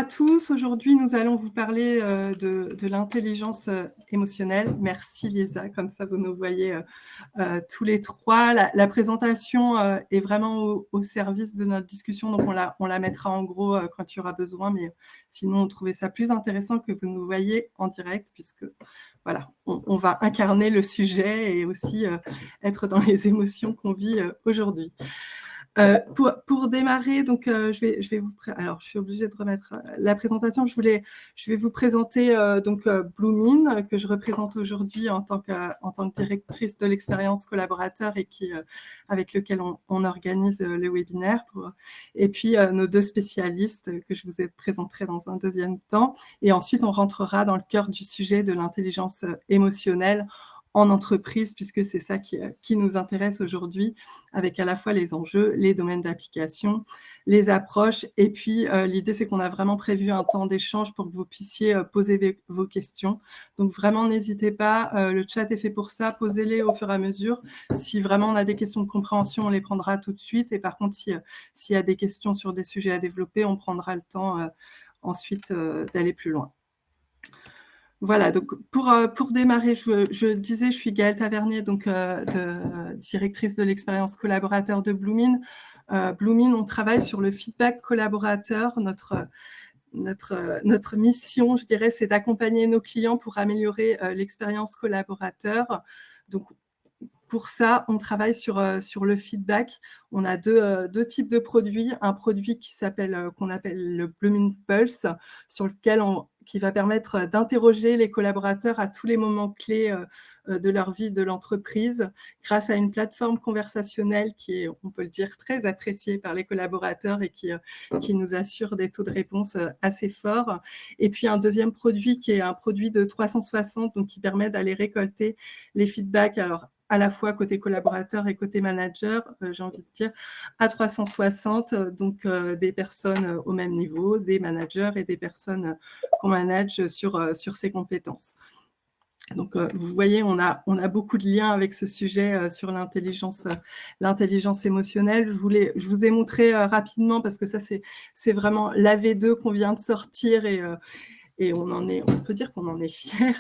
tous. Aujourd'hui, nous allons vous parler de l'intelligence émotionnelle. Merci Lisa, comme ça vous nous voyez tous les trois. La présentation est vraiment au service de notre discussion, donc on la mettra en gros quand il y aura besoin, mais sinon on trouvait ça plus intéressant que vous nous voyez en direct, puisque voilà, on va incarner le sujet et aussi être dans les émotions qu'on vit aujourd'hui. Pour démarrer, donc je vais vous alors je suis obligée de remettre la présentation. Je vais vous présenter Blooming, que je représente aujourd'hui en tant que directrice de l'expérience collaborateur et avec lequel on organise le webinaire. Et puis nos deux spécialistes que je vous présenterai dans un deuxième temps. Et ensuite, on rentrera dans le cœur du sujet de l'intelligence émotionnelle en entreprise, puisque c'est ça qui nous intéresse aujourd'hui, avec à la fois les enjeux, les domaines d'application, les approches. Et puis, l'idée, c'est qu'on a vraiment prévu un temps d'échange pour que vous puissiez poser vos questions. Donc, vraiment, n'hésitez pas. Le chat est fait pour ça. Posez-les au fur et à mesure. Si vraiment on a des questions de compréhension, on les prendra tout de suite. Et par contre, s'il y a des questions sur des sujets à développer, on prendra le temps ensuite d'aller plus loin. Voilà, donc pour démarrer, je disais, je suis Gaëlle Tavernier, donc directrice de l'expérience collaborateur de Blooming. Blooming, on travaille sur le feedback collaborateur. Notre mission, je dirais, c'est d'accompagner nos clients pour améliorer l'expérience collaborateur. Donc, pour ça, on travaille sur le feedback. On a deux types de produits. Un produit qu'on appelle le Blooming Pulse, sur lequel qui va permettre d'interroger les collaborateurs à tous les moments clés de leur vie de l'entreprise, grâce à une plateforme conversationnelle qui est, on peut le dire, très appréciée par les collaborateurs et qui nous assure des taux de réponse assez forts. Et puis un deuxième produit qui est un produit de 360, donc qui permet d'aller récolter les feedbacks, alors à la fois côté collaborateur et côté manager, j'ai envie de dire, à 360, donc des personnes au même niveau, des managers et des personnes qu'on manage sur ces compétences. Donc, vous voyez, on a beaucoup de liens avec ce sujet sur l'intelligence émotionnelle. Je vous ai montré rapidement, parce que ça, c'est vraiment la V2 qu'on vient de sortir et on peut dire qu'on en est fiers.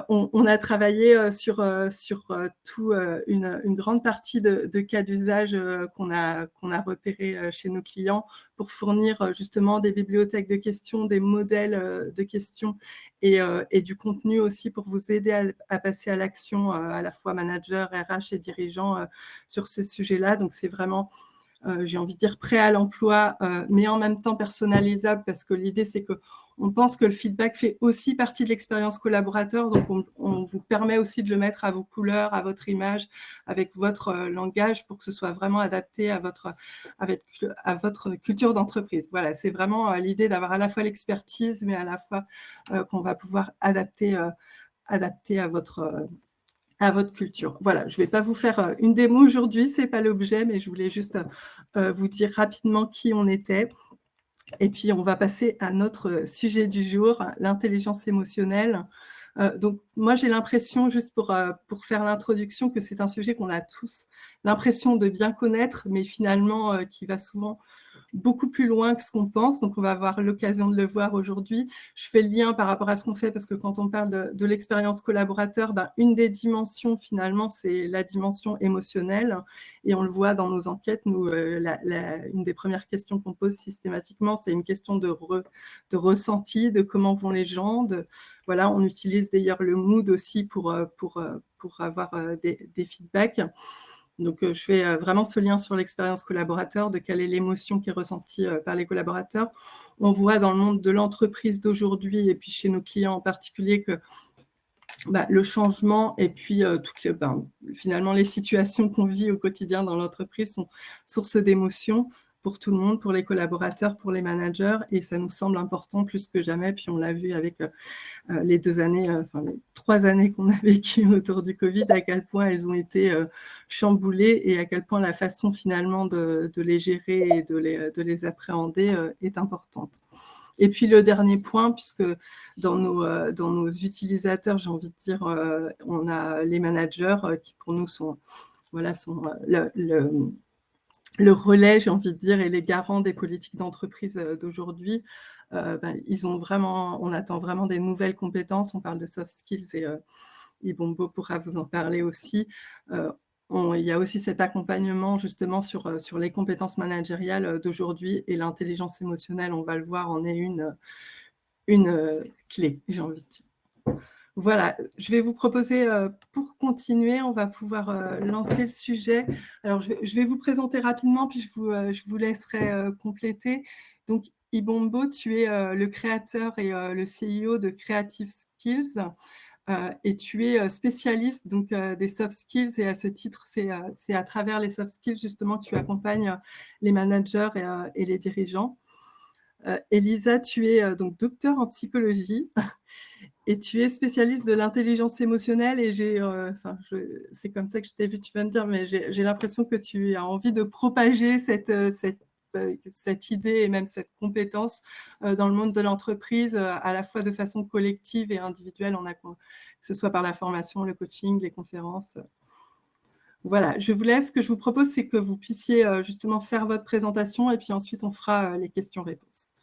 On a travaillé sur une grande partie de cas d'usage qu'on a repérés chez nos clients pour fournir justement des bibliothèques de questions, des modèles de questions et du contenu aussi pour vous aider à passer à l'action, à la fois manager, RH et dirigeant sur ce sujet-là. Donc, c'est vraiment, j'ai envie de dire, prêt à l'emploi, mais en même temps personnalisable, parce que l'idée, c'est qu'on pense que le feedback fait aussi partie de l'expérience collaborateur, donc on vous permet aussi de le mettre à vos couleurs, à votre image, avec votre langage, pour que ce soit vraiment adapté à votre culture d'entreprise. Voilà, c'est vraiment l'idée d'avoir à la fois l'expertise, mais à la fois qu'on va pouvoir adapter à votre culture. Voilà, je ne vais pas vous faire une démo aujourd'hui, ce n'est pas l'objet, mais je voulais juste vous dire rapidement qui on était. Et puis, on va passer à notre sujet du jour, l'intelligence émotionnelle. Donc, moi, j'ai l'impression, juste pour faire l'introduction, que c'est un sujet qu'on a tous l'impression de bien connaître, mais finalement, qui va souvent beaucoup plus loin que ce qu'on pense. Donc, on va avoir l'occasion de le voir aujourd'hui. Je fais le lien par rapport à ce qu'on fait, parce que quand on parle de l'expérience collaborateur, une des dimensions, finalement, c'est la dimension émotionnelle. Et on le voit dans nos enquêtes. Nous, une des premières questions qu'on pose systématiquement, c'est une question de ressenti, de comment vont les gens. Voilà, on utilise d'ailleurs le mood aussi pour avoir des feedbacks. Donc, je fais vraiment ce lien sur l'expérience collaborateur, de quelle est l'émotion qui est ressentie par les collaborateurs. On voit dans le monde de l'entreprise d'aujourd'hui, et puis chez nos clients en particulier, que le changement et puis finalement les situations qu'on vit au quotidien dans l'entreprise sont source d'émotions pour tout le monde, pour les collaborateurs, pour les managers, et ça nous semble important plus que jamais. Puis on l'a vu avec les 3 années qu'on a vécues autour du Covid, à quel point elles ont été chamboulées et à quel point la façon finalement de les gérer et de les appréhender est importante. Et puis le dernier point, puisque dans nos utilisateurs, j'ai envie de dire, on a les managers qui pour nous sont le relais, j'ai envie de dire, et les garants des politiques d'entreprise d'aujourd'hui. on attend vraiment des nouvelles compétences. On parle de soft skills et Ibombo pourra vous en parler aussi. Il y a aussi cet accompagnement justement sur les compétences managériales d'aujourd'hui, et l'intelligence émotionnelle, on va le voir, en est une clé, j'ai envie de dire. Voilà, je vais vous proposer, pour continuer, on va pouvoir lancer le sujet. Alors, je vais vous présenter rapidement, puis je vous laisserai compléter. Donc, Ibombo, tu es le créateur et le CEO de Creative Skills. Et tu es spécialiste donc, des soft skills, et à ce titre, c'est à travers les soft skills justement que tu accompagnes les managers et les dirigeants. Elisa, tu es donc docteur en psychologie et tu es spécialiste de l'intelligence émotionnelle, et c'est comme ça que je t'ai vu, tu vas me dire, mais j'ai l'impression que tu as envie de propager cette idée et même cette compétence dans le monde de l'entreprise, à la fois de façon collective et individuelle, que ce soit par la formation, le coaching, les conférences. Voilà, je vous laisse. Ce que je vous propose, c'est que vous puissiez justement faire votre présentation, et puis ensuite on fera les questions-réponses.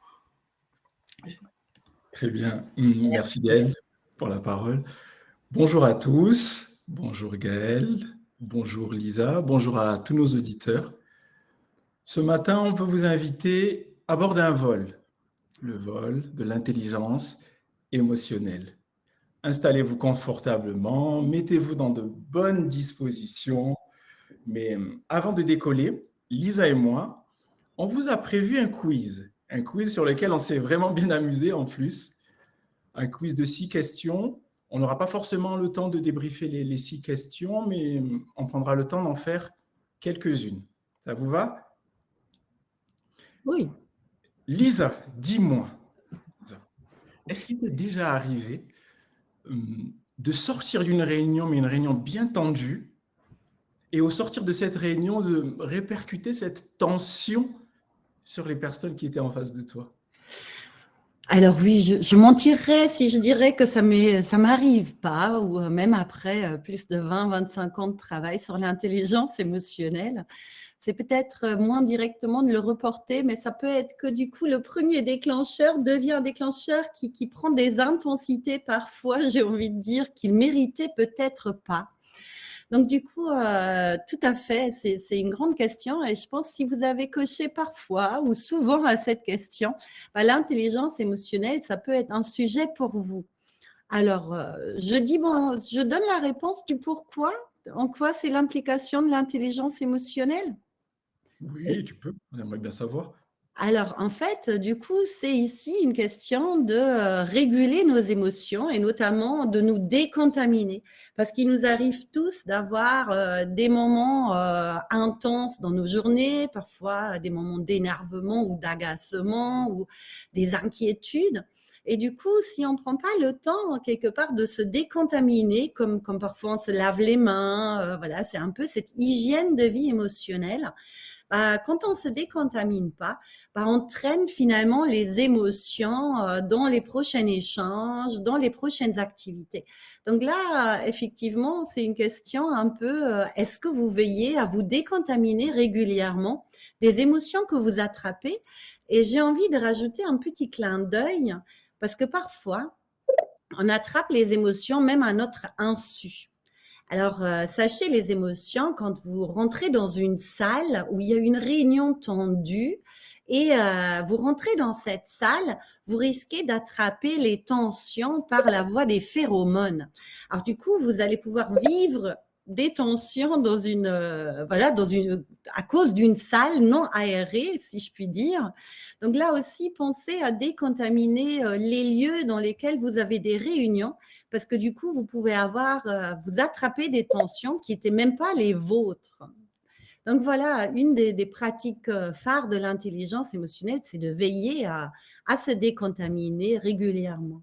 Très bien. Merci Gaëlle pour la parole. Bonjour à tous. Bonjour Gaëlle. Bonjour Lisa. Bonjour à tous nos auditeurs. Ce matin, on peut vous inviter à bord d'un vol, le vol de l'intelligence émotionnelle. Installez-vous confortablement, mettez-vous dans de bonnes dispositions. Mais avant de décoller, Lisa et moi, on vous a prévu un quiz sur lequel on s'est vraiment bien amusé en plus. Un quiz de 6 questions. On n'aura pas forcément le temps de débriefer les 6 questions, mais on prendra le temps d'en faire quelques-unes. Ça vous va? Oui. Lisa, dis-moi, est-ce qu'il t'est déjà arrivé de sortir d'une réunion, mais une réunion bien tendue, et au sortir de cette réunion, de répercuter cette tension sur les personnes qui étaient en face de toi? Alors oui, je mentirais si je dirais que ça m'arrive pas, ou même après plus de 20-25 ans de travail sur l'intelligence émotionnelle. C'est peut-être moins directement de le reporter, mais ça peut être que du coup, le premier déclencheur devient un déclencheur qui prend des intensités parfois, j'ai envie de dire, qu'il méritait peut-être pas. Donc du coup, tout à fait, c'est une grande question, et je pense que si vous avez coché parfois ou souvent à cette question, l'intelligence émotionnelle, ça peut être un sujet pour vous. Alors, je donne la réponse du pourquoi. En quoi c'est l'implication de l'intelligence émotionnelle? Oui, tu peux, j'aimerais bien savoir. Alors, en fait, du coup, c'est ici une question de réguler nos émotions, et notamment de nous décontaminer. Parce qu'il nous arrive tous d'avoir des moments intenses dans nos journées, parfois des moments d'énervement ou d'agacement ou des inquiétudes. Et du coup, si on ne prend pas le temps, quelque part, de se décontaminer, comme parfois on se lave les mains, voilà, c'est un peu cette hygiène de vie émotionnelle. Quand on ne se décontamine pas, on traîne finalement les émotions dans les prochains échanges, dans les prochaines activités. Donc là, effectivement, c'est une question un peu, est-ce que vous veillez à vous décontaminer régulièrement des émotions que vous attrapez? Et j'ai envie de rajouter un petit clin d'œil, parce que parfois, on attrape les émotions même à notre insu. Alors, sachez les émotions, quand vous rentrez dans une salle où il y a une réunion tendue, et vous rentrez dans cette salle, vous risquez d'attraper les tensions par la voie des phéromones. Alors du coup, vous allez pouvoir vivre des tensions à cause d'une salle non aérée, si je puis dire. Donc là aussi, pensez à décontaminer les lieux dans lesquels vous avez des réunions, parce que du coup, vous pouvez vous attraper des tensions qui n'étaient même pas les vôtres. Donc voilà, une des pratiques phares de l'intelligence émotionnelle, c'est de veiller à se décontaminer régulièrement.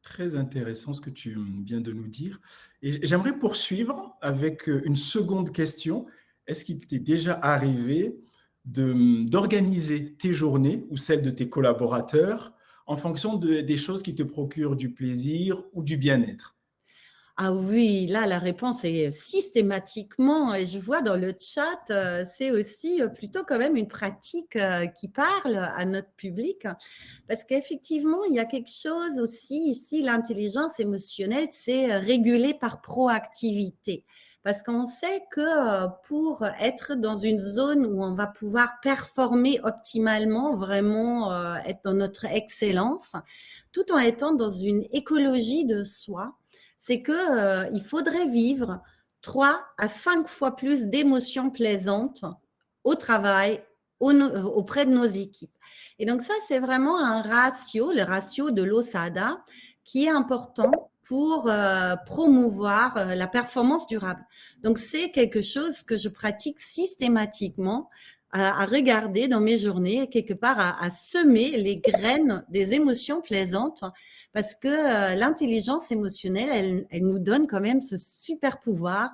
Très intéressant ce que tu viens de nous dire. Et j'aimerais poursuivre avec une seconde question. Est-ce qu'il t'est déjà arrivé d'organiser tes journées ou celles de tes collaborateurs en fonction des choses qui te procurent du plaisir ou du bien-être? Ah oui, là, la réponse est systématiquement, et je vois dans le chat, c'est aussi plutôt quand même une pratique qui parle à notre public, parce qu'effectivement, il y a quelque chose aussi ici, l'intelligence émotionnelle, c'est régulé par proactivité. Parce qu'on sait que pour être dans une zone où on va pouvoir performer optimalement, vraiment être dans notre excellence, tout en étant dans une écologie de soi, c'est que il faudrait vivre 3 à 5 fois plus d'émotions plaisantes au travail, auprès de nos équipes. Et donc ça, c'est vraiment un ratio, le ratio de l'OSADA, qui est important pour promouvoir la performance durable. Donc c'est quelque chose que je pratique systématiquement à regarder dans mes journées, quelque part à semer les graines des émotions plaisantes, parce que l'intelligence émotionnelle, elle nous donne quand même ce super pouvoir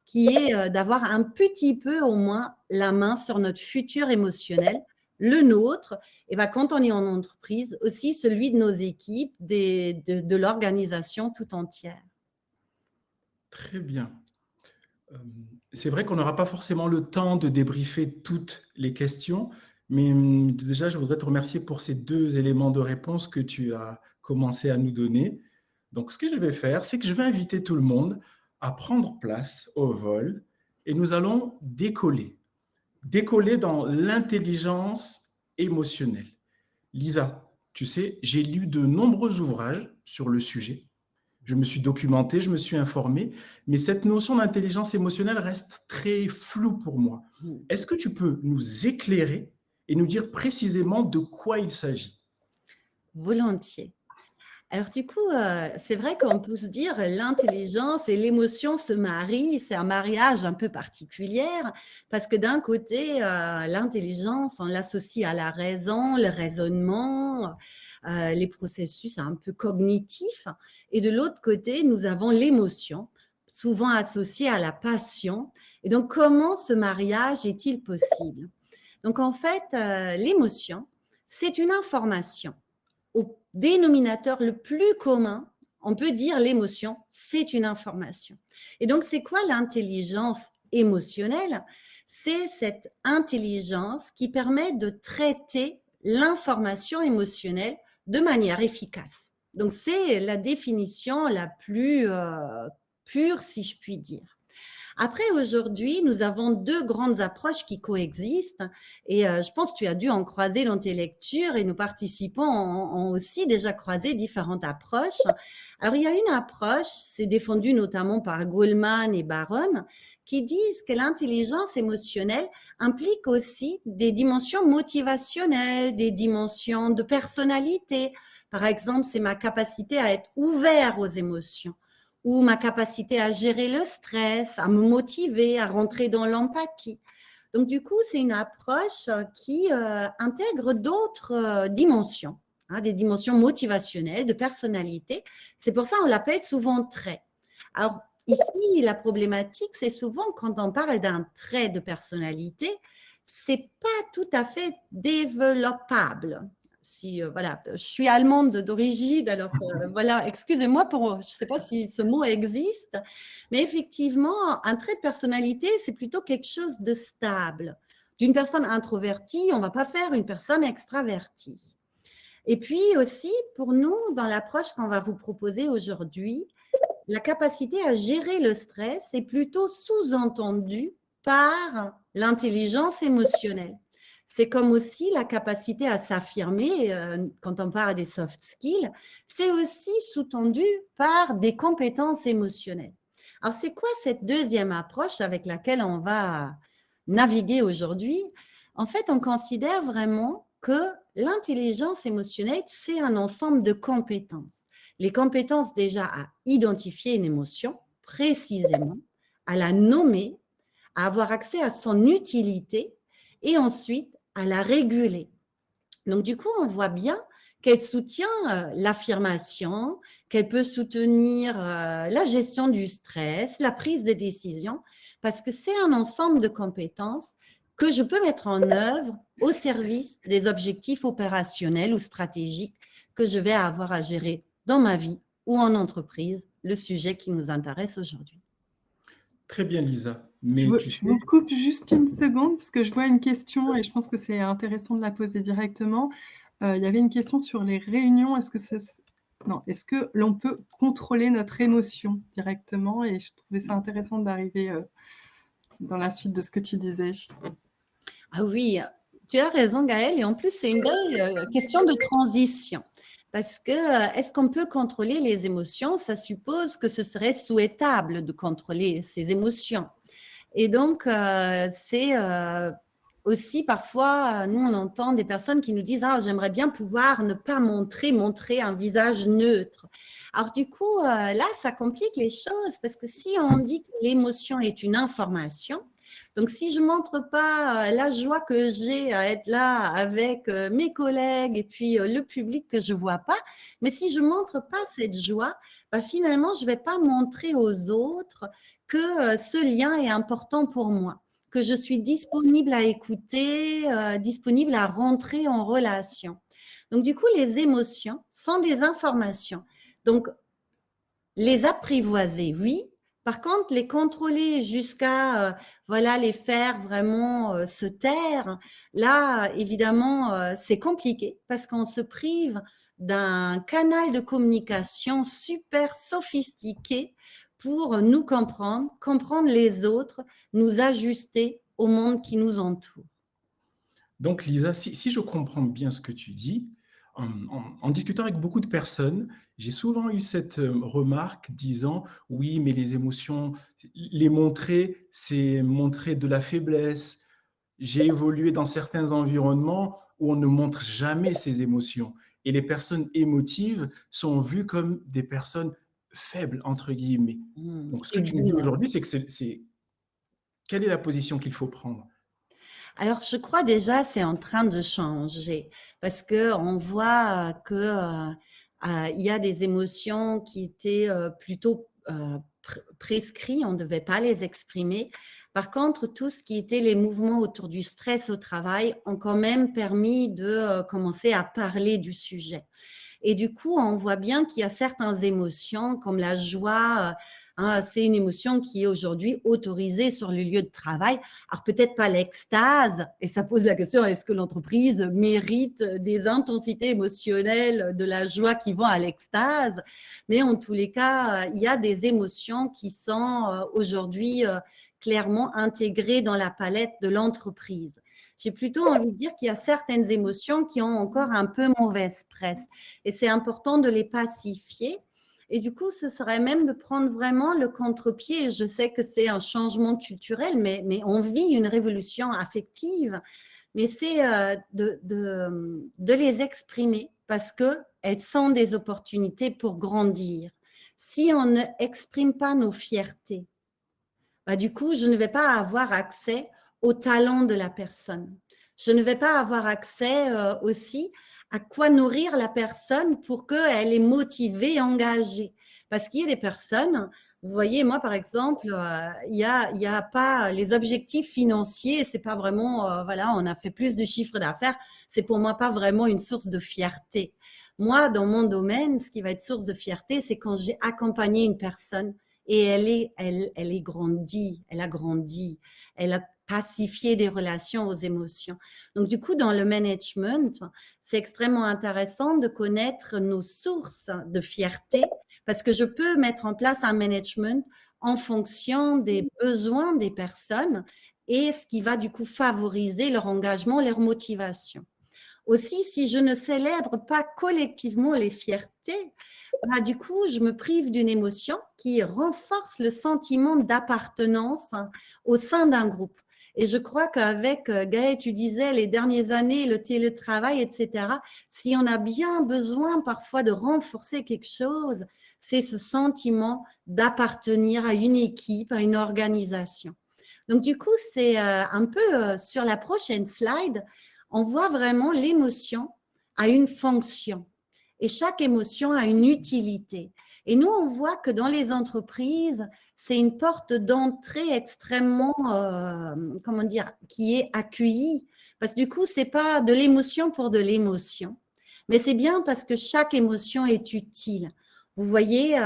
qui est d'avoir un petit peu au moins la main sur notre futur émotionnel, le nôtre, et ben, quand on est en entreprise, aussi celui de nos équipes, de l'organisation tout entière. Très bien. C'est vrai qu'on n'aura pas forcément le temps de débriefer toutes les questions, mais déjà, je voudrais te remercier pour ces 2 éléments de réponse que tu as commencé à nous donner. Donc, ce que je vais faire, c'est que je vais inviter tout le monde à prendre place au vol et nous allons décoller. Décoller dans l'intelligence émotionnelle. Lisa, tu sais, j'ai lu de nombreux ouvrages sur le sujet. Je me suis documenté, je me suis informé, mais cette notion d'intelligence émotionnelle reste très floue pour moi. Est-ce que tu peux nous éclairer et nous dire précisément de quoi il s'agit? Volontiers. Alors du coup, c'est vrai qu'on peut se dire l'intelligence et l'émotion se marient, c'est un mariage un peu particulier parce que d'un côté, l'intelligence, on l'associe à la raison, le raisonnement, les processus un peu cognitifs, et de l'autre côté, nous avons l'émotion, souvent associée à la passion. Et donc, comment ce mariage est-il possible? Donc en fait, l'émotion, c'est une information au dénominateur le plus commun, on peut dire l'émotion, c'est une information. Et donc, c'est quoi l'intelligence émotionnelle? C'est cette intelligence qui permet de traiter l'information émotionnelle de manière efficace. Donc, c'est la définition la plus pure, si je puis dire. Après, aujourd'hui, nous avons 2 grandes approches qui coexistent, et je pense que tu as dû en croiser dans tes lectures, et nous participants ont aussi déjà croisé différentes approches. Alors, il y a une approche, c'est défendu notamment par Goleman et Baron, qui disent que l'intelligence émotionnelle implique aussi des dimensions motivationnelles, des dimensions de personnalité. Par exemple, c'est ma capacité à être ouvert aux émotions, ou ma capacité à gérer le stress, à me motiver, à rentrer dans l'empathie. Donc, du coup, c'est une approche qui intègre d'autres dimensions, des dimensions motivationnelles, de personnalité. C'est pour ça qu'on l'appelle souvent trait. Alors, ici, la problématique, c'est souvent quand on parle d'un trait de personnalité, c'est pas tout à fait développable. Si, voilà, je suis allemande d'origine, alors voilà, excusez-moi pour, je ne sais pas si ce mot existe, mais effectivement, un trait de personnalité, c'est plutôt quelque chose de stable. D'une personne introvertie, on ne va pas faire une personne extravertie. Et puis aussi, pour nous, dans l'approche qu'on va vous proposer aujourd'hui, la capacité à gérer le stress est plutôt sous-entendue par l'intelligence émotionnelle. C'est comme aussi la capacité à s'affirmer, quand on parle des soft skills, c'est aussi sous-tendu par des compétences émotionnelles. Alors, c'est quoi cette deuxième approche avec laquelle on va naviguer aujourd'hui? En fait, on considère vraiment que l'intelligence émotionnelle, c'est un ensemble de compétences. Les compétences déjà à identifier une émotion précisément, à la nommer, à avoir accès à son utilité et ensuite à la réguler. Donc, du coup, on voit bien qu'elle soutient l'affirmation, qu'elle peut soutenir la gestion du stress, la prise de décision, parce que c'est un ensemble de compétences que je peux mettre en œuvre au service des objectifs opérationnels ou stratégiques que je vais avoir à gérer dans ma vie ou en entreprise, le sujet qui nous intéresse aujourd'hui. Très bien, Lisa. Mais tu Je sais, vous coupe juste une seconde parce que je vois une question et je pense que c'est intéressant de la poser directement. Il y avait une question sur les réunions. Est-ce que l'on peut contrôler notre émotion directement? Et je trouvais ça intéressant d'arriver dans la suite de ce que tu disais. Ah oui, tu as raison, Gaëlle. Et en plus, c'est une belle question de transition. Parce que est-ce qu'on peut contrôler les émotions? Ça suppose que ce serait souhaitable de contrôler ces émotions. Et donc, c'est aussi parfois, nous, on entend des personnes qui nous disent « Ah, j'aimerais bien pouvoir ne pas montrer un visage neutre. » Alors, du coup, là, ça complique les choses parce que si on dit que l'émotion est une information, donc si je ne montre pas la joie que j'ai à être là avec mes collègues et puis le public que je ne vois pas, mais si je ne montre pas cette joie, bah, finalement, je ne vais pas montrer aux autres que ce lien est important pour moi, que je suis disponible à écouter, disponible à rentrer en relation. Donc, du coup, les émotions sont des informations. Donc, les apprivoiser, oui. Par contre, les contrôler jusqu'à voilà, les faire vraiment se taire, là, évidemment, c'est compliqué parce qu'on se prive d'un canal de communication super sophistiqué pour nous comprendre les autres, nous ajuster au monde qui nous entoure. donc Lisa, si je comprends bien ce que tu dis, en discutant avec beaucoup de personnes, j'ai souvent eu cette remarque disant oui, mais les émotions, les montrer, c'est montrer de la faiblesse. J'ai évolué dans certains environnements où on ne montre jamais ses émotions. Et les personnes émotives sont vues comme des personnes faibles, entre guillemets. Donc, ce que tu me dis Exactement. aujourd'hui, c'est que quelle est la position qu'il faut prendre? Alors, je crois déjà c'est en train de changer parce que on voit que il y a des émotions qui étaient plutôt prescrites, on ne devait pas les exprimer. Par contre, tout ce qui était les mouvements autour du stress au travail ont quand même permis de commencer à parler du sujet. Et du coup, on voit bien qu'il y a certaines émotions comme la joie. C'est une émotion qui est aujourd'hui autorisée sur le lieu de travail. Alors peut-être pas l'extase, et ça pose la question, est-ce que l'entreprise mérite des intensités émotionnelles, de la joie qui vont à l'extase? Mais en tous les cas, il y a des émotions qui sont aujourd'hui clairement intégrées dans la palette de l'entreprise. J'ai plutôt envie de dire qu'il y a certaines émotions qui ont encore un peu mauvaise presse et c'est important de les pacifier. Et du coup, ce serait même de prendre vraiment le contre-pied. Je sais que c'est un changement culturel, mais on vit une révolution affective. Mais c'est de les exprimer parce qu'elles sont des opportunités pour grandir. Si on ne exprime pas nos fiertés, bah, du coup, je ne vais pas avoir accès au talent de la personne. Je ne vais pas avoir accès aussi à quoi nourrir la personne pour qu'elle est motivée et engagée. Parce qu'il y a des personnes, vous voyez, moi par exemple, il y a pas les objectifs financiers, c'est pas vraiment, voilà, on a fait plus de chiffre d'affaires, c'est pour moi pas vraiment une source de fierté. Moi, dans mon domaine, ce qui va être source de fierté, c'est quand j'ai accompagné une personne et elle est grandie, elle a grandi, elle a pacifié des relations aux émotions. Donc, du coup, dans le management, c'est extrêmement intéressant de connaître nos sources de fierté parce que je peux mettre en place un management en fonction des besoins des personnes et ce qui va du coup favoriser leur engagement, leur motivation. Aussi, si je ne célèbre pas collectivement les fiertés, bah, du coup, je me prive d'une émotion qui renforce le sentiment d'appartenance au sein d'un groupe. Et je crois qu'avec Gaëlle, tu disais les dernières années, le télétravail, etc., si on a bien besoin parfois de renforcer quelque chose, c'est ce sentiment d'appartenir à une équipe, à une organisation. Donc, du coup, c'est un peu sur la prochaine slide, on voit vraiment l'émotion a une fonction et chaque émotion a une utilité. Et nous, on voit que dans les entreprises, c'est une porte d'entrée extrêmement, comment dire, qui est accueillie. Parce que du coup, c'est pas de l'émotion pour de l'émotion, mais c'est bien parce que chaque émotion est utile. vous voyez,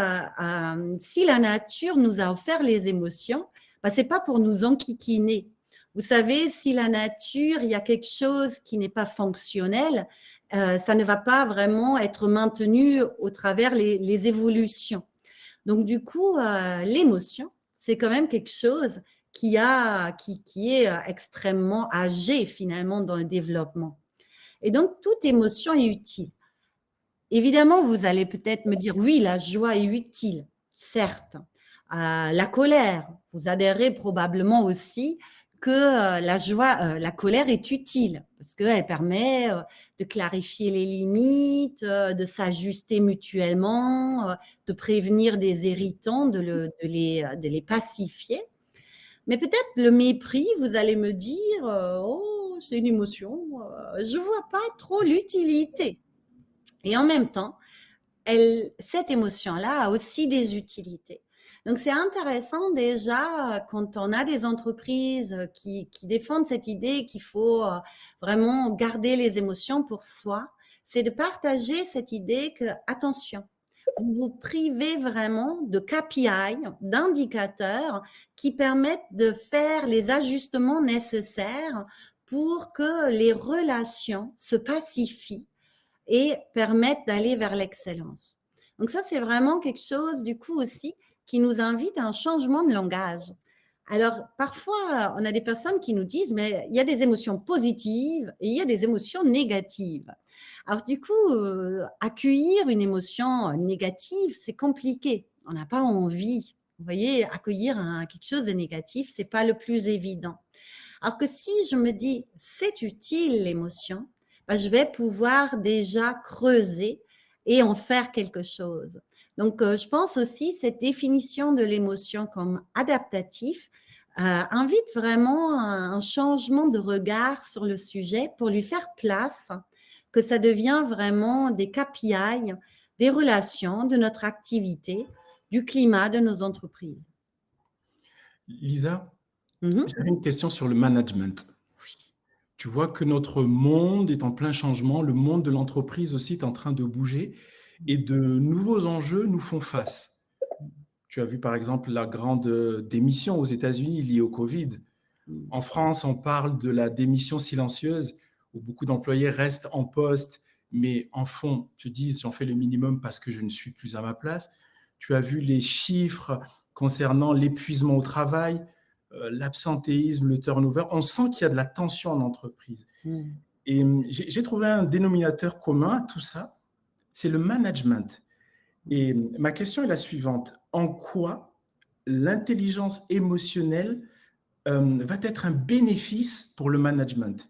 si la nature nous a offert les émotions, ce n'est pas pour nous enquiquiner. Vous savez, si la nature, il y a quelque chose qui n'est pas fonctionnel, ça ne va pas vraiment être maintenu au travers les évolutions. Donc, du coup, l'émotion, c'est quand même quelque chose qui est extrêmement âgé finalement dans le développement. Et donc, toute émotion est utile. Évidemment, vous allez peut-être me dire, oui, la joie est utile, certes. La colère, vous adhérez probablement aussi que la colère est utile parce qu'elle permet de clarifier les limites, de s'ajuster mutuellement, de prévenir des irritants, de les pacifier. Mais peut-être le mépris, vous allez me dire, oh, c'est une émotion, je ne vois pas trop l'utilité. Et en même temps, cette émotion-là a aussi des utilités. Donc, c'est intéressant déjà quand on a des entreprises qui défendent cette idée qu'il faut vraiment garder les émotions pour soi, c'est de partager cette idée que, attention, vous vous privez vraiment de KPI, d'indicateurs qui permettent de faire les ajustements nécessaires pour que les relations se pacifient et permettent d'aller vers l'excellence. Donc ça, c'est vraiment quelque chose, du coup, aussi, qui nous invite à un changement de langage. Alors, parfois, on a des personnes qui nous disent, mais il y a des émotions positives et il y a des émotions négatives. Alors, du coup, accueillir une émotion négative, c'est compliqué. On n'a pas envie. Vous voyez, accueillir quelque chose de négatif, ce n'est pas le plus évident. Alors que si je me dis, c'est utile l'émotion, je vais pouvoir déjà creuser et en faire quelque chose. Donc, je pense aussi cette définition de l'émotion comme adaptatif invite vraiment un changement de regard sur le sujet pour lui faire place, que ça devient vraiment des KPI, des relations, de notre activité, du climat de nos entreprises. Lisa, j'avais une question sur le management. Tu vois que notre monde est en plein changement, le monde de l'entreprise aussi est en train de bouger et de nouveaux enjeux nous font face. Tu as vu par exemple la grande démission aux États-Unis liée au Covid. En France, on parle de la démission silencieuse où beaucoup d'employés restent en poste, mais en fond, te disent j'en fais le minimum parce que je ne suis plus à ma place. Tu as vu les chiffres concernant l'épuisement au travail, l'absentéisme, le turnover. On sent qu'il y a de la tension en entreprise. Et j'ai trouvé un dénominateur commun à tout ça, c'est le management. Et ma question est la suivante. En quoi l'intelligence émotionnelle va être un bénéfice pour le management?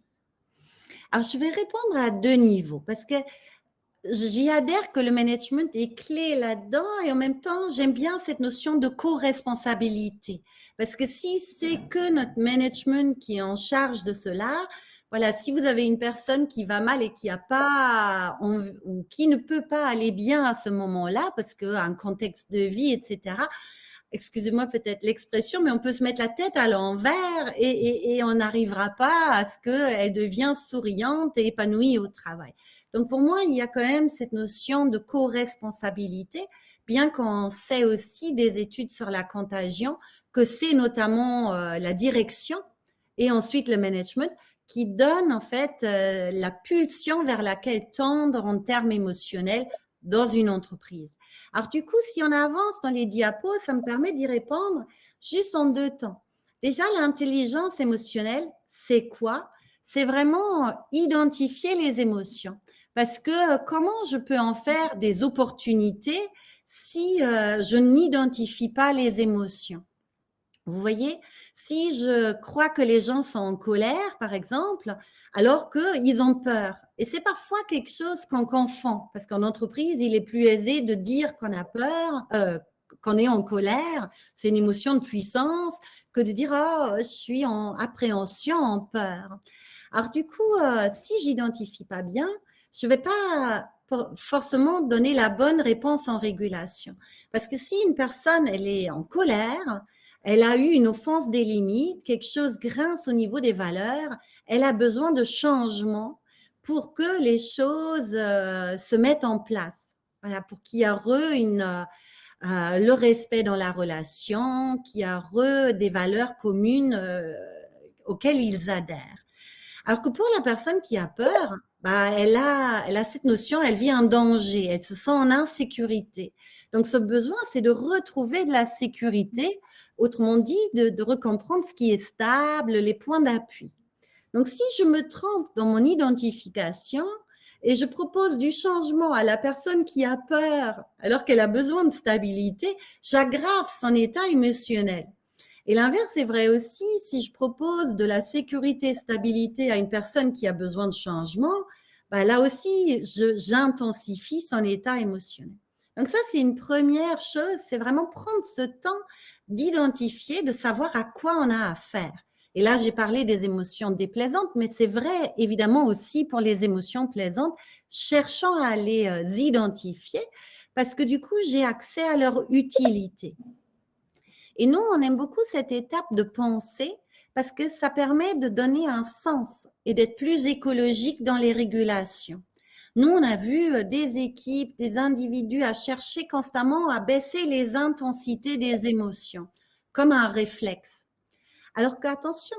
Alors, je vais répondre à 2 niveaux parce que j'y adhère que le management est clé là-dedans et en même temps, j'aime bien cette notion de co-responsabilité. Parce que si c'est que notre management qui est en charge de cela, voilà, si vous avez une personne qui va mal et qui a pas ou qui ne peut pas aller bien à ce moment-là parce qu'un contexte de vie, etc., excusez-moi peut-être l'expression, mais on peut se mettre la tête à l'envers et on n'arrivera pas à ce qu'elle devienne souriante et épanouie au travail. Donc, pour moi, il y a quand même cette notion de co-responsabilité, bien qu'on sait aussi des études sur la contagion, que c'est notamment la direction et ensuite le management qui donne en fait la pulsion vers laquelle tendre en termes émotionnels dans une entreprise. Alors, du coup, si on avance dans les diapos, ça me permet d'y répondre juste en 2 temps. Déjà, l'intelligence émotionnelle, c'est quoi? C'est vraiment identifier les émotions. Parce que comment je peux en faire des opportunités si je n'identifie pas les émotions? Vous voyez, si je crois que les gens sont en colère, par exemple, alors qu'ils ont peur. Et c'est parfois quelque chose qu'on confond, parce qu'en entreprise, il est plus aisé de dire qu'on a peur, qu'on est en colère, c'est une émotion de puissance, que de dire « Oh, je suis en appréhension, en peur ». Alors du coup, si j'identifie pas bien, je ne vais pas forcément donner la bonne réponse en régulation. Parce que si une personne, elle est en colère, elle a eu une offense des limites, quelque chose grince au niveau des valeurs, elle a besoin de changement pour que les choses se mettent en place. Voilà, pour qu'il y ait le respect dans la relation, qu'il y ait des valeurs communes auxquelles ils adhèrent. Alors que pour la personne qui a peur, elle a cette notion, elle vit un danger, elle se sent en insécurité. Donc, ce besoin, c'est de retrouver de la sécurité, autrement dit, de recomprendre ce qui est stable, les points d'appui. Donc, si je me trompe dans mon identification et je propose du changement à la personne qui a peur alors qu'elle a besoin de stabilité, j'aggrave son état émotionnel. Et l'inverse est vrai aussi, si je propose de la sécurité, stabilité à une personne qui a besoin de changement, là aussi, j'intensifie son état émotionnel. Donc ça, c'est une première chose, c'est vraiment prendre ce temps d'identifier, de savoir à quoi on a affaire. Et là, j'ai parlé des émotions déplaisantes, mais c'est vrai évidemment aussi pour les émotions plaisantes, cherchant à les identifier, parce que du coup, j'ai accès à leur utilité. Et nous, on aime beaucoup cette étape de pensée parce que ça permet de donner un sens et d'être plus écologique dans les régulations. Nous, on a vu des équipes, des individus à chercher constamment à baisser les intensités des émotions, comme un réflexe. Alors qu'attention,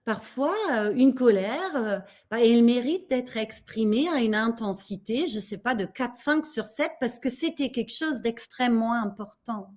parfois, une colère, elle mérite d'être exprimée à une intensité, je ne sais pas, de 4, 5 sur 7 parce que c'était quelque chose d'extrêmement important.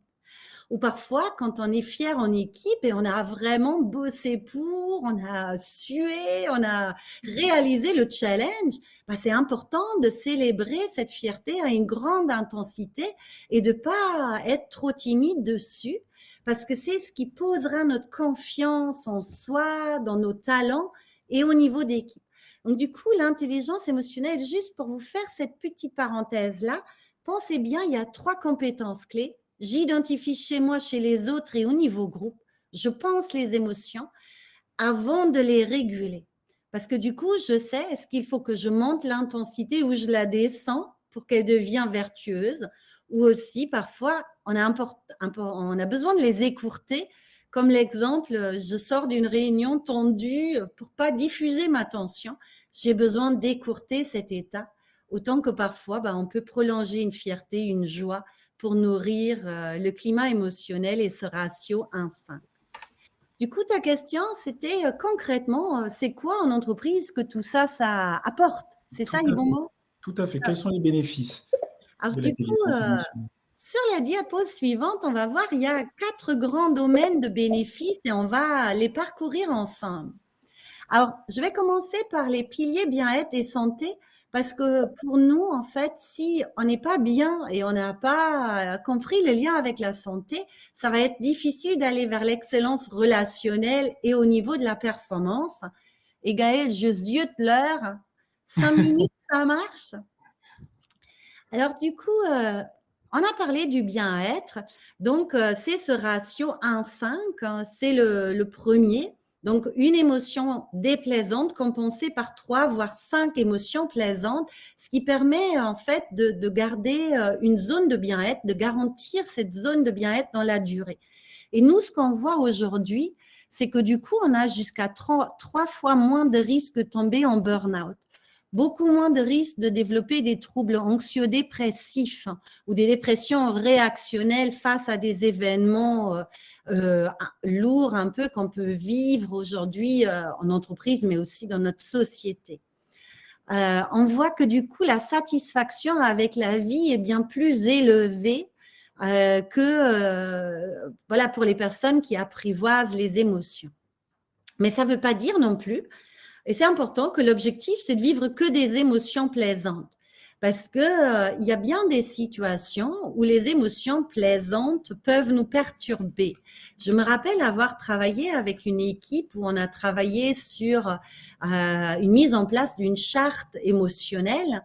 Ou parfois, quand on est fier en équipe et on a vraiment bossé pour, on a sué, on a réalisé le challenge, c'est important de célébrer cette fierté à une grande intensité et de pas être trop timide dessus, parce que c'est ce qui posera notre confiance en soi, dans nos talents et au niveau d'équipe. Donc, du coup, l'intelligence émotionnelle, juste pour vous faire cette petite parenthèse-là, pensez bien, il y a 3 compétences clés. J'identifie chez moi, chez les autres et au niveau groupe. Je pense les émotions avant de les réguler. Parce que du coup, je sais, est-ce qu'il faut que je monte l'intensité ou je la descends pour qu'elle devienne vertueuse, ou aussi parfois on a besoin de les écourter. Comme l'exemple, je sors d'une réunion tendue pour pas diffuser ma tension. J'ai besoin d'écourter cet état. Autant que parfois, on peut prolonger une fierté, une joie pour nourrir le climat émotionnel et ce ratio 1:5. Du coup, ta question, c'était concrètement, c'est quoi en entreprise que tout ça, ça apporte? C'est ça les bons mots? Tout à fait. Quels sont les bénéfices Alors, de du coup, l'intelligence émotionnelle? sur la diapo suivante, on va voir, il y a 4 grands domaines de bénéfices et on va les parcourir ensemble. Alors, je vais commencer par les piliers bien-être et santé, parce que pour nous, en fait, si on n'est pas bien et on n'a pas compris le lien avec la santé, ça va être difficile d'aller vers l'excellence relationnelle et au niveau de la performance. Et Gaëlle, je ziote l'heure. 5 minutes, ça marche? Alors, du coup, on a parlé du bien-être. Donc, c'est ce ratio 1:5, hein, c'est le premier. Donc, une émotion déplaisante compensée par 3, voire 5 émotions plaisantes, ce qui permet en fait de garder une zone de bien-être, de garantir cette zone de bien-être dans la durée. Et nous, ce qu'on voit aujourd'hui, c'est que du coup, on a jusqu'à 3 fois moins de risques de tomber en burn-out. Beaucoup moins de risques de développer des troubles anxio-dépressifs ou des dépressions réactionnelles face à des événements lourds un peu qu'on peut vivre aujourd'hui en entreprise, mais aussi dans notre société. On voit que du coup, la satisfaction avec la vie est bien plus élevée voilà, pour les personnes qui apprivoisent les émotions. Mais ça ne veut pas dire non plus, et c'est important, que l'objectif, c'est de vivre que des émotions plaisantes. Parce que il y a bien des situations où les émotions plaisantes peuvent nous perturber. Je me rappelle avoir travaillé avec une équipe où on a travaillé sur une mise en place d'une charte émotionnelle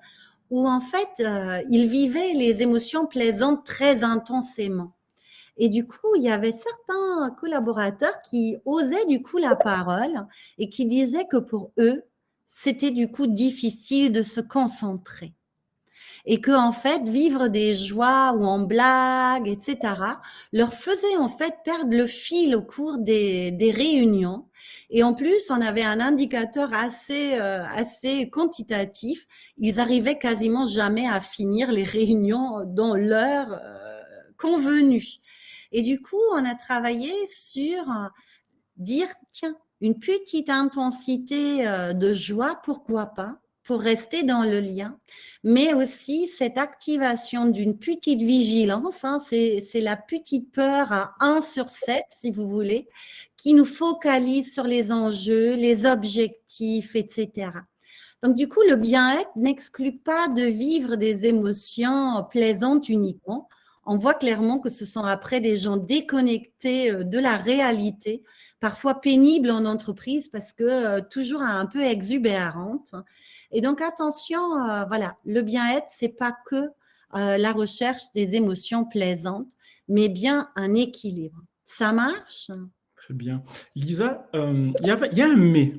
où en fait, ils vivaient les émotions plaisantes très intensément. Et du coup, il y avait certains collaborateurs qui osaient du coup la parole et qui disaient que pour eux, c'était du coup difficile de se concentrer. et que en fait vivre des joies ou en blague, etc., leur faisait en fait perdre le fil au cours des réunions. Et en plus, on avait un indicateur assez quantitatif. Ils arrivaient quasiment jamais à finir les réunions dans l'heure convenue. Et du coup, on a travaillé sur dire, tiens, une petite intensité de joie, pourquoi pas, pour rester dans le lien, mais aussi cette activation d'une petite vigilance, hein, c'est la petite peur à 1 sur 7, si vous voulez, qui nous focalise sur les enjeux, les objectifs, etc. Donc, du coup, le bien-être n'exclut pas de vivre des émotions plaisantes uniquement. On voit clairement que ce sont après des gens déconnectés de la réalité, parfois pénibles en entreprise parce que toujours un peu exubérante. Et donc, attention, voilà, le bien-être, c'est pas que la recherche des émotions plaisantes, mais bien un équilibre. Ça marche? Très bien. Lisa, il y a un mais.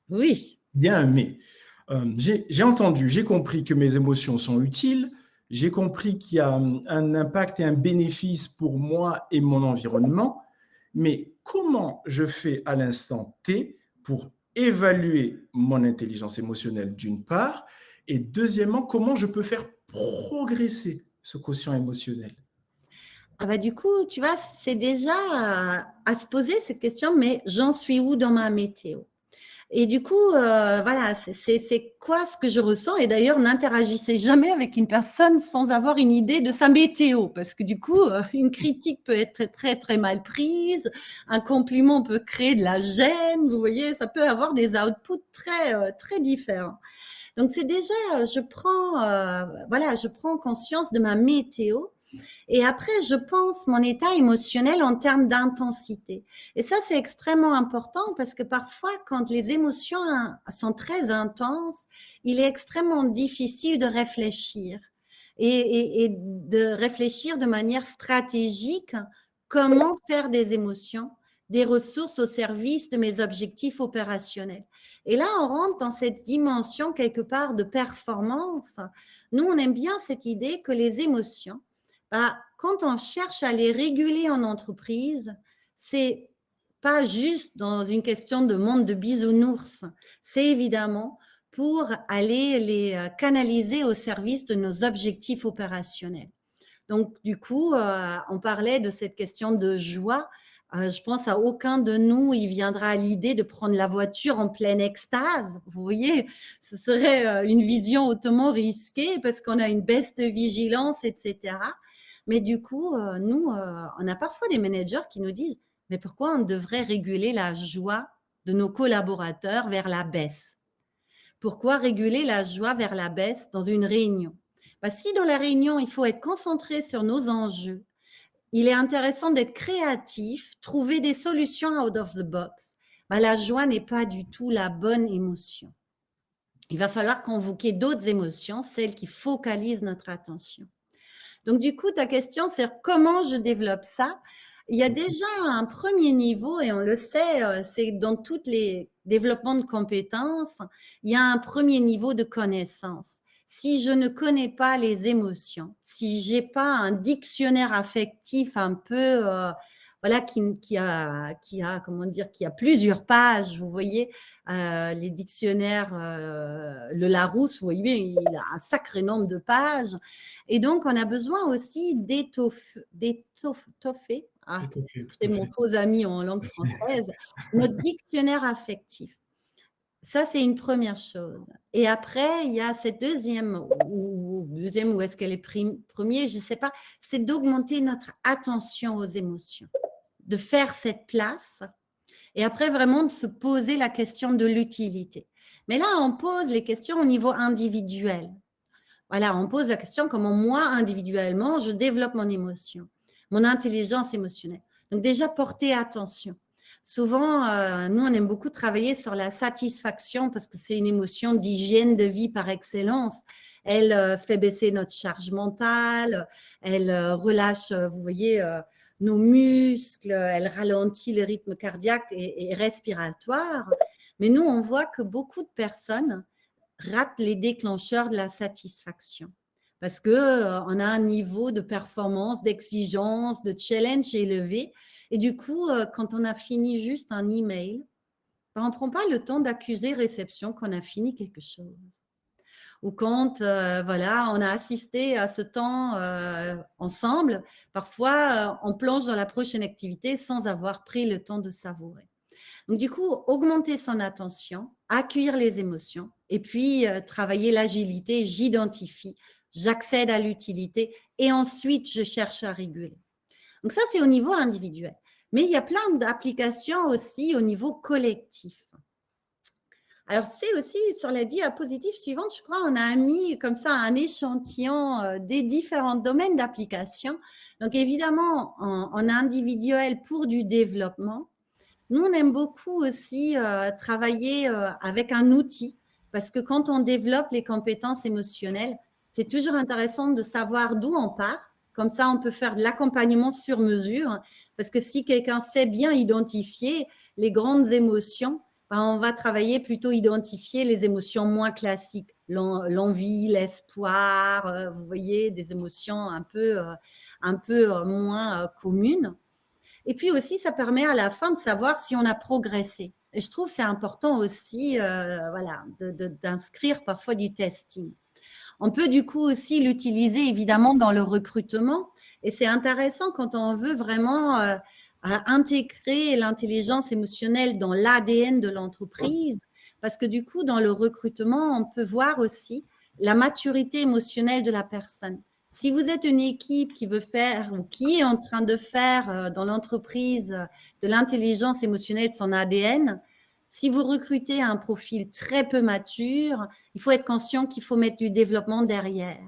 Oui. Il y a un mais. J'ai entendu, j'ai compris que mes émotions sont utiles, j'ai compris qu'il y a un impact et un bénéfice pour moi et mon environnement, mais comment je fais à l'instant T pour évaluer mon intelligence émotionnelle d'une part, et deuxièmement, comment je peux faire progresser ce quotient émotionnel? Ah bah du coup, tu vois, c'est déjà à se poser cette question, mais j'en suis où dans ma météo? Et du coup, voilà, c'est quoi ce que je ressens? Et d'ailleurs, n'interagissez jamais avec une personne sans avoir une idée de sa météo, parce que du coup, une critique peut être très, très mal prise, un compliment peut créer de la gêne, vous voyez, ça peut avoir des outputs très, très différents. Donc, c'est déjà, voilà, je prends conscience de ma météo. Et après, je pense mon état émotionnel en termes d'intensité. Et ça, c'est extrêmement important parce que parfois, quand les émotions sont très intenses, il est extrêmement difficile de réfléchir et de réfléchir de manière stratégique comment faire des émotions, des ressources au service de mes objectifs opérationnels. Et là, on rentre dans cette dimension quelque part de performance. Nous, on aime bien cette idée que les émotions, quand on cherche à les réguler en entreprise, c'est pas juste dans une question de monde de bisounours, c'est évidemment pour aller les canaliser au service de nos objectifs opérationnels. Donc, du coup, on parlait de cette question de joie. Je pense à aucun de nous, il viendra à l'idée de prendre la voiture en pleine extase. Vous voyez, ce serait une vision hautement risquée parce qu'on a une baisse de vigilance, etc. Mais du coup, nous, on a parfois des managers qui nous disent, mais pourquoi on devrait réguler la joie de nos collaborateurs vers la baisse? Pourquoi réguler la joie vers la baisse dans une réunion? Si dans la réunion, il faut être concentré sur nos enjeux, il est intéressant d'être créatif, trouver des solutions out of the box. La joie n'est pas du tout la bonne émotion. Il va falloir convoquer d'autres émotions, celles qui focalisent notre attention. Donc, du coup, ta question, c'est comment je développe ça? Il y a déjà un premier niveau, et on le sait, c'est dans tous les développements de compétences, il y a un premier niveau de connaissance. Si je ne connais pas les émotions, si j'ai pas un dictionnaire affectif un peu, voilà, qui a, comment dire, qui a plusieurs pages, vous voyez, les dictionnaires, le Larousse, vous voyez, il a un sacré nombre de pages. Et donc, on a besoin aussi d'étoffer, c'est mon faux ami en langue française, notre dictionnaire affectif. Ça, c'est une première chose. Et après, il y a cette deuxième, ou est-ce qu'elle est premier, je ne sais pas, c'est d'augmenter notre attention aux émotions, de faire cette place et après vraiment de se poser la question de l'utilité. Mais là, on pose les questions au niveau individuel. Voilà, on pose la question comment moi, individuellement, je développe mon émotion, mon intelligence émotionnelle. Donc déjà, porter attention. Souvent, nous, on aime beaucoup travailler sur la satisfaction parce que c'est une émotion d'hygiène de vie par excellence. Elle fait baisser notre charge mentale, elle relâche, vous voyez, nos muscles, elle ralentit le rythme cardiaque et respiratoire. Mais nous, on voit que beaucoup de personnes ratent les déclencheurs de la satisfaction. parce qu'on a un niveau de performance, d'exigence, de challenge élevé. Et du coup, quand on a fini juste un email, ben, on ne prend pas le temps d'accuser réception qu'on a fini quelque chose. Ou quand voilà, on a assisté à ce temps ensemble, parfois on plonge dans la prochaine activité sans avoir pris le temps de savourer. Donc du coup, augmenter son attention, accueillir les émotions et puis travailler l'agilité, j'identifie, j'accède à l'utilité et ensuite je cherche à réguler. Donc ça, c'est au niveau individuel. Mais il y a plein d'applications aussi au niveau collectif. Alors, c'est aussi sur la diapositive suivante, je crois, on a mis comme ça un échantillon des différents domaines d'application. Donc, évidemment, en individuel pour du développement. Nous, on aime beaucoup aussi travailler avec un outil parce que quand on développe les compétences émotionnelles, c'est toujours intéressant de savoir d'où on part. Comme ça, on peut faire de l'accompagnement sur mesure parce que si quelqu'un sait bien identifier les grandes émotions, ben, on va travailler plutôt identifier les émotions moins classiques, l'envie, l'espoir, vous voyez, des émotions un peu moins communes. Et puis aussi, ça permet à la fin de savoir si on a progressé. Et je trouve que c'est important aussi voilà, d'inscrire parfois du testing. On peut du coup aussi l'utiliser évidemment dans le recrutement. Et c'est intéressant quand on veut vraiment intégrer l'intelligence émotionnelle dans l'ADN de l'entreprise. Parce que du coup, dans le recrutement, on peut voir aussi la maturité émotionnelle de la personne. Si vous êtes une équipe qui veut faire ou qui est en train de faire dans l'entreprise de l'intelligence émotionnelle de son ADN, si vous recrutez un profil très peu mature, il faut être conscient qu'il faut mettre du développement derrière.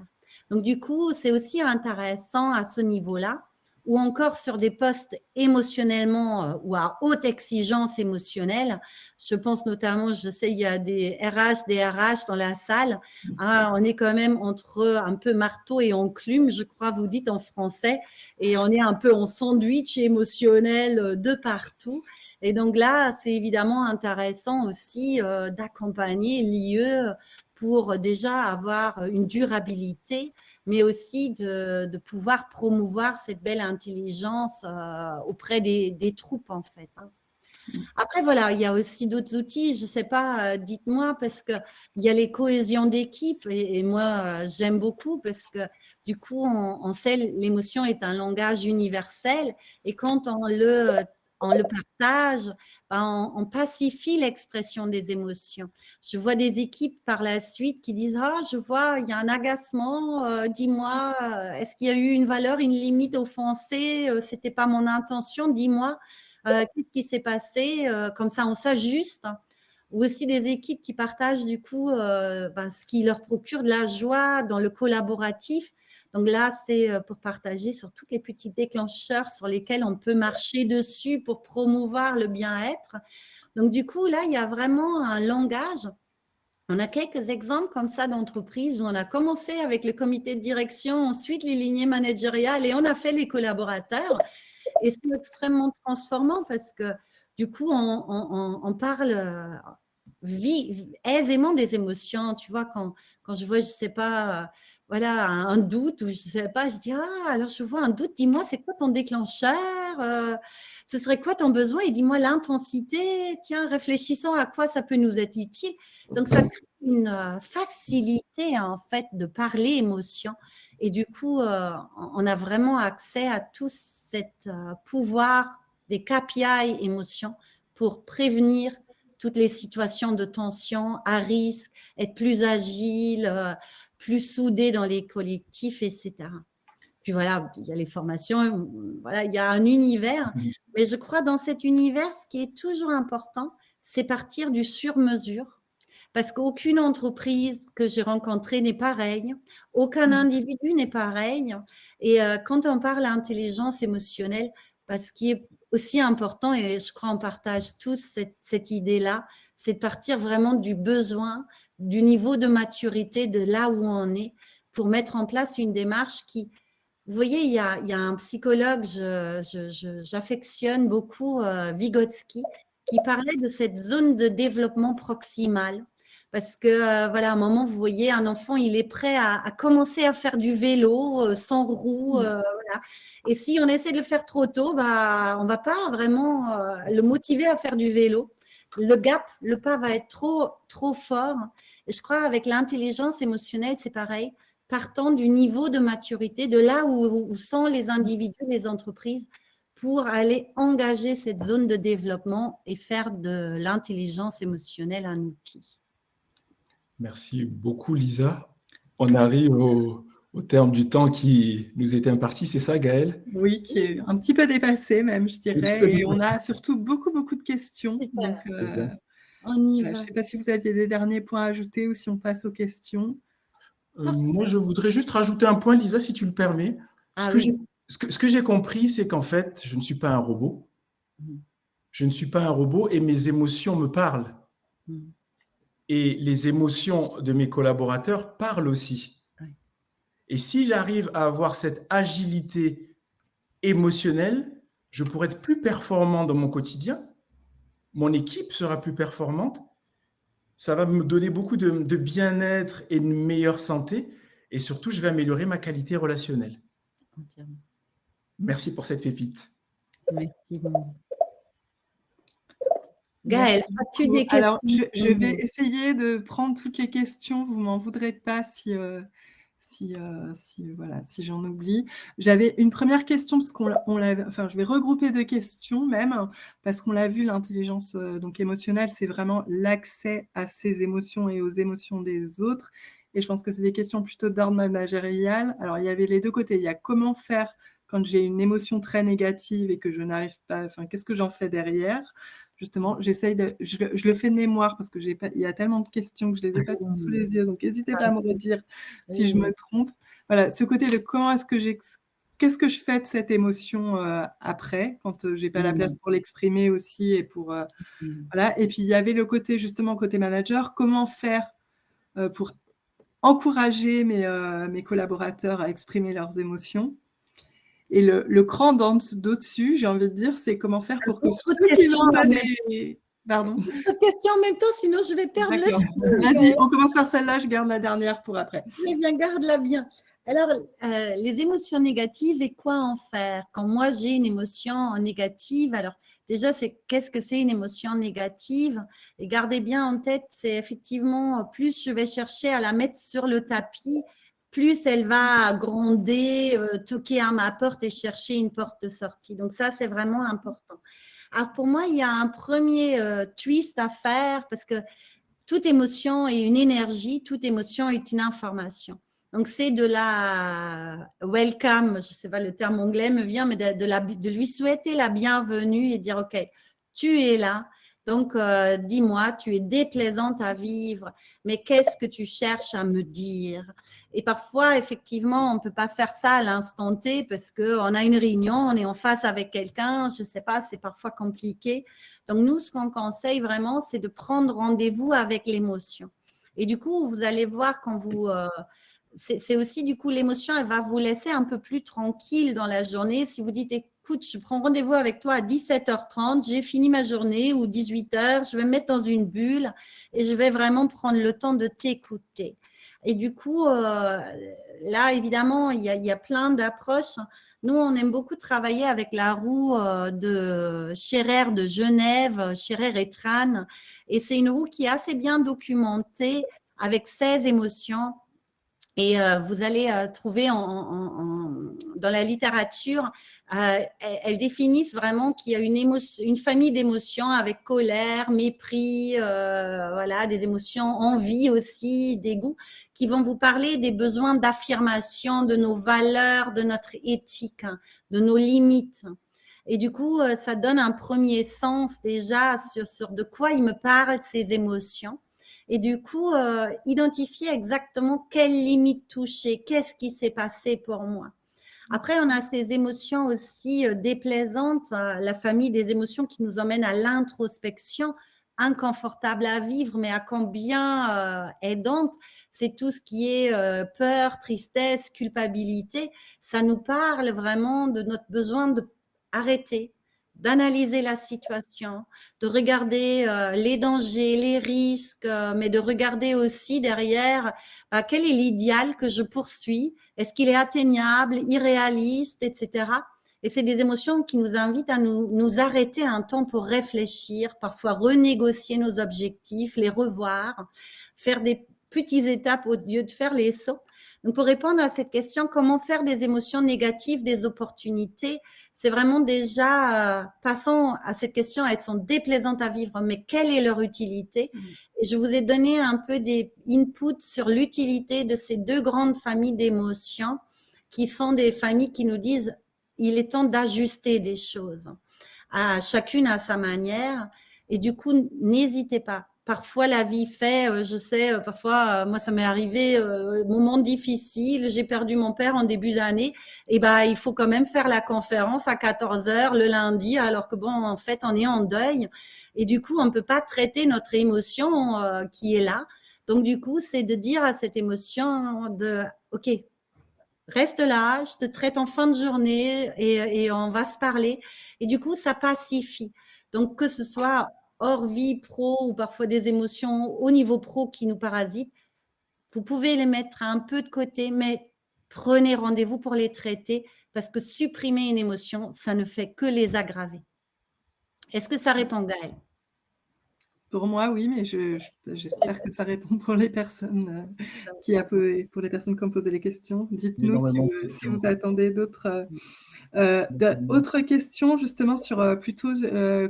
Donc, du coup, c'est aussi intéressant à ce niveau-là, ou encore sur des postes émotionnellement ou à haute exigence émotionnelle. Je pense notamment, je sais, il y a des RH dans la salle. Ah, on est quand même entre un peu marteau et enclume, je crois, vous dites en français, et on est un peu en sandwich émotionnel de partout. Et donc là, c'est évidemment intéressant aussi d'accompagner l'IE pour déjà avoir une durabilité, mais aussi de pouvoir promouvoir cette belle intelligence auprès des troupes, en fait. Après, voilà, il y a aussi d'autres outils, je ne sais pas, dites-moi, parce qu'il y a les cohésions d'équipe, et moi, j'aime beaucoup, parce que du coup, on sait l'émotion est un langage universel, et quand on le partage, ben, on pacifie l'expression des émotions. Je vois des équipes par la suite qui disent « Ah, je vois, il y a un agacement, dis-moi, est-ce qu'il y a eu une valeur, une limite offensée, ce n'était pas mon intention, dis-moi. » Qu'est-ce qui s'est passé, comme ça on s'ajuste, ou aussi des équipes qui partagent du coup ce qui leur procure de la joie dans le collaboratif. Donc là, c'est pour partager sur tous les petits déclencheurs sur lesquels on peut marcher dessus pour promouvoir le bien-être. Donc du coup, là, il y a vraiment un langage. On a quelques exemples comme ça d'entreprises où on a commencé avec le comité de direction, ensuite les lignées managériales et on a fait les collaborateurs. Et c'est extrêmement transformant parce que du coup, on parle aisément des émotions. Tu vois, quand je vois, je ne sais pas, voilà, un doute ou je ne sais pas, je dis, ah, alors je vois un doute, dis-moi, c'est quoi ton déclencheur? Ce serait quoi ton besoin? Et dis-moi l'intensité. Tiens, réfléchissons à quoi ça peut nous être utile. Donc, ça crée une facilité, en fait, de parler émotion. Et du coup, on a vraiment accès à tout cet pouvoir des KPI émotions pour prévenir toutes les situations de tension, à risque, être plus agile, plus soudé dans les collectifs, etc. Puis voilà, il y a les formations, voilà, il y a un univers. Mais je crois dans cet univers, ce qui est toujours important, c'est partir du sur-mesure. Parce qu'aucune entreprise que j'ai rencontrée n'est pareille, aucun individu n'est pareil. Et quand on parle d'intelligence émotionnelle, ce qui est aussi important, et je crois on partage tous cette idée-là, c'est de partir vraiment du besoin, du niveau de maturité, de là où on est, pour mettre en place une démarche qui… Vous voyez, il y a un psychologue, j'affectionne beaucoup, Vygotsky, qui parlait de cette zone de développement proximal. Parce que, voilà, à un moment, vous voyez un enfant, il est prêt à commencer à faire du vélo sans roue. Voilà. Et si on essaie de le faire trop tôt, bah, on ne va pas vraiment le motiver à faire du vélo. Le gap, le pas va être trop fort. Et je crois avec l'intelligence émotionnelle, c'est pareil. Partant du niveau de maturité, de là où sont les individus, les entreprises, pour aller engager cette zone de développement et faire de l'intelligence émotionnelle un outil. Merci beaucoup, Lisa. On arrive au terme du temps qui nous était imparti, c'est ça, Gaëlle? Oui, qui est un petit peu dépassé même, je dirais. Et on a surtout beaucoup de questions. Donc, on y je ne va. sais pas si vous aviez des derniers points à ajouter ou si on passe aux questions. Moi, je voudrais juste rajouter un point, Lisa, si tu le permets. Ce que j'ai compris, c'est qu'en fait, je ne suis pas un robot. Je ne suis pas un robot et mes émotions me parlent. Et les émotions de mes collaborateurs parlent aussi. Et si j'arrive à avoir cette agilité émotionnelle, je pourrai être plus performant dans mon quotidien. Mon équipe sera plus performante. Ça va me donner beaucoup de bien-être et de meilleure santé. Et surtout, je vais améliorer ma qualité relationnelle. Merci pour cette pépite. Merci. Gaëlle, as-tu des questions? Alors, je vais essayer de prendre toutes les questions. Vous ne m'en voudrez pas si j'en oublie. J'avais une première question, parce je vais regrouper deux questions même, parce qu'on l'a vu, l'intelligence donc émotionnelle, c'est vraiment l'accès à ses émotions et aux émotions des autres. Et je pense que c'est des questions plutôt d'ordre managérial. Alors, il y avait les deux côtés. Il y a comment faire quand j'ai une émotion très négative et que je n'arrive pas, qu'est-ce que j'en fais derrière? Justement, je le fais de mémoire parce qu'il y a tellement de questions que je ne les ai pas toutes sous les yeux. Donc, n'hésitez pas à me redire si je me trompe. Voilà, ce côté de qu'est-ce que je fais de cette émotion après, quand je n'ai pas la place pour l'exprimer aussi et pour voilà. Et puis il y avait le côté justement côté manager, comment faire pour encourager mes collaborateurs à exprimer leurs émotions. Et le cran d'au-dessus, j'ai envie de dire, c'est comment faire pour que ceux qui n'ont pas des... Pardon. Une question en même temps, sinon je vais perdre la fille. Vas-y, on commence par celle-là, je garde la dernière pour après. Eh bien, garde-la bien. Alors, les émotions négatives et quoi en faire? Quand moi, j'ai une émotion négative, alors déjà, qu'est-ce que c'est une émotion négative? Et gardez bien en tête, c'est effectivement, plus je vais chercher à la mettre sur le tapis, plus elle va gronder, toquer à ma porte et chercher une porte de sortie. Donc ça, c'est vraiment important. Alors pour moi, il y a un premier twist à faire parce que toute émotion est une énergie, toute émotion est une information. Donc c'est de la welcome, je ne sais pas, le terme anglais me vient, mais de lui souhaiter la bienvenue et dire ok, tu es là. Donc, dis-moi, tu es déplaisante à vivre, mais qu'est-ce que tu cherches à me dire? Et parfois, effectivement, on ne peut pas faire ça à l'instant T parce qu'on a une réunion, on est en face avec quelqu'un, je ne sais pas, c'est parfois compliqué. Donc, nous, ce qu'on conseille vraiment, c'est de prendre rendez-vous avec l'émotion. Et du coup, vous allez voir quand vous… c'est aussi, du coup, l'émotion, elle va vous laisser un peu plus tranquille dans la journée. Si vous dites, écoute, je prends rendez-vous avec toi à 17h30, j'ai fini ma journée ou 18h, je vais me mettre dans une bulle et je vais vraiment prendre le temps de t'écouter. Et du coup, là, évidemment, il y a plein d'approches. Nous, on aime beaucoup travailler avec la roue de Scherer de Genève, Scherer et Tran. Et c'est une roue qui est assez bien documentée avec 16 émotions. Et vous allez trouver dans la littérature, elles définissent vraiment qu'il y a une famille d'émotions avec colère, mépris, voilà, des émotions, envie aussi, dégoût, qui vont vous parler des besoins d'affirmation, de nos valeurs, de notre éthique, de nos limites. Et du coup, ça donne un premier sens déjà sur de quoi il me parle, ces émotions. Et du coup, identifier exactement quelles limites toucher, qu'est-ce qui s'est passé pour moi. Après, on a ces émotions aussi déplaisantes, la famille des émotions qui nous emmènent à l'introspection, inconfortable à vivre, mais à combien aidante. C'est tout ce qui est peur, tristesse, culpabilité. Ça nous parle vraiment de notre besoin d'arrêter, d'analyser la situation, de regarder les dangers, les risques, mais de regarder aussi derrière quel est l'idéal que je poursuis, est-ce qu'il est atteignable, irréaliste, etc. Et c'est des émotions qui nous invitent à nous arrêter un temps pour réfléchir, parfois renégocier nos objectifs, les revoir, faire des petites étapes au lieu de faire les sauts. Donc, pour répondre à cette question, comment faire des émotions négatives des opportunités, c'est vraiment déjà, passons à cette question, elles sont déplaisantes à vivre, mais quelle est leur utilité? Et je vous ai donné un peu des inputs sur l'utilité de ces deux grandes familles d'émotions, qui sont des familles qui nous disent, il est temps d'ajuster des choses, chacune à sa manière. Et du coup, n'hésitez pas. Parfois, la vie fait, je sais, parfois, moi, ça m'est arrivé, moment difficile, j'ai perdu mon père en début d'année, et il faut quand même faire la conférence à 14h le lundi, alors que bon, en fait, on est en deuil, et du coup, on ne peut pas traiter notre émotion qui est là. Donc, du coup, c'est de dire à cette émotion OK, reste là, je te traite en fin de journée et on va se parler. Et du coup, ça pacifie. Donc, que ce soit hors vie pro ou parfois des émotions au niveau pro qui nous parasitent, vous pouvez les mettre un peu de côté, mais prenez rendez-vous pour les traiter parce que supprimer une émotion, ça ne fait que les aggraver. Est-ce que ça répond, Gaëlle? Pour moi, oui, mais j'espère que ça répond pour les personnes pour les personnes qui ont posé les questions. Dites-nous si vous attendez d'autres questions, justement, sur plutôt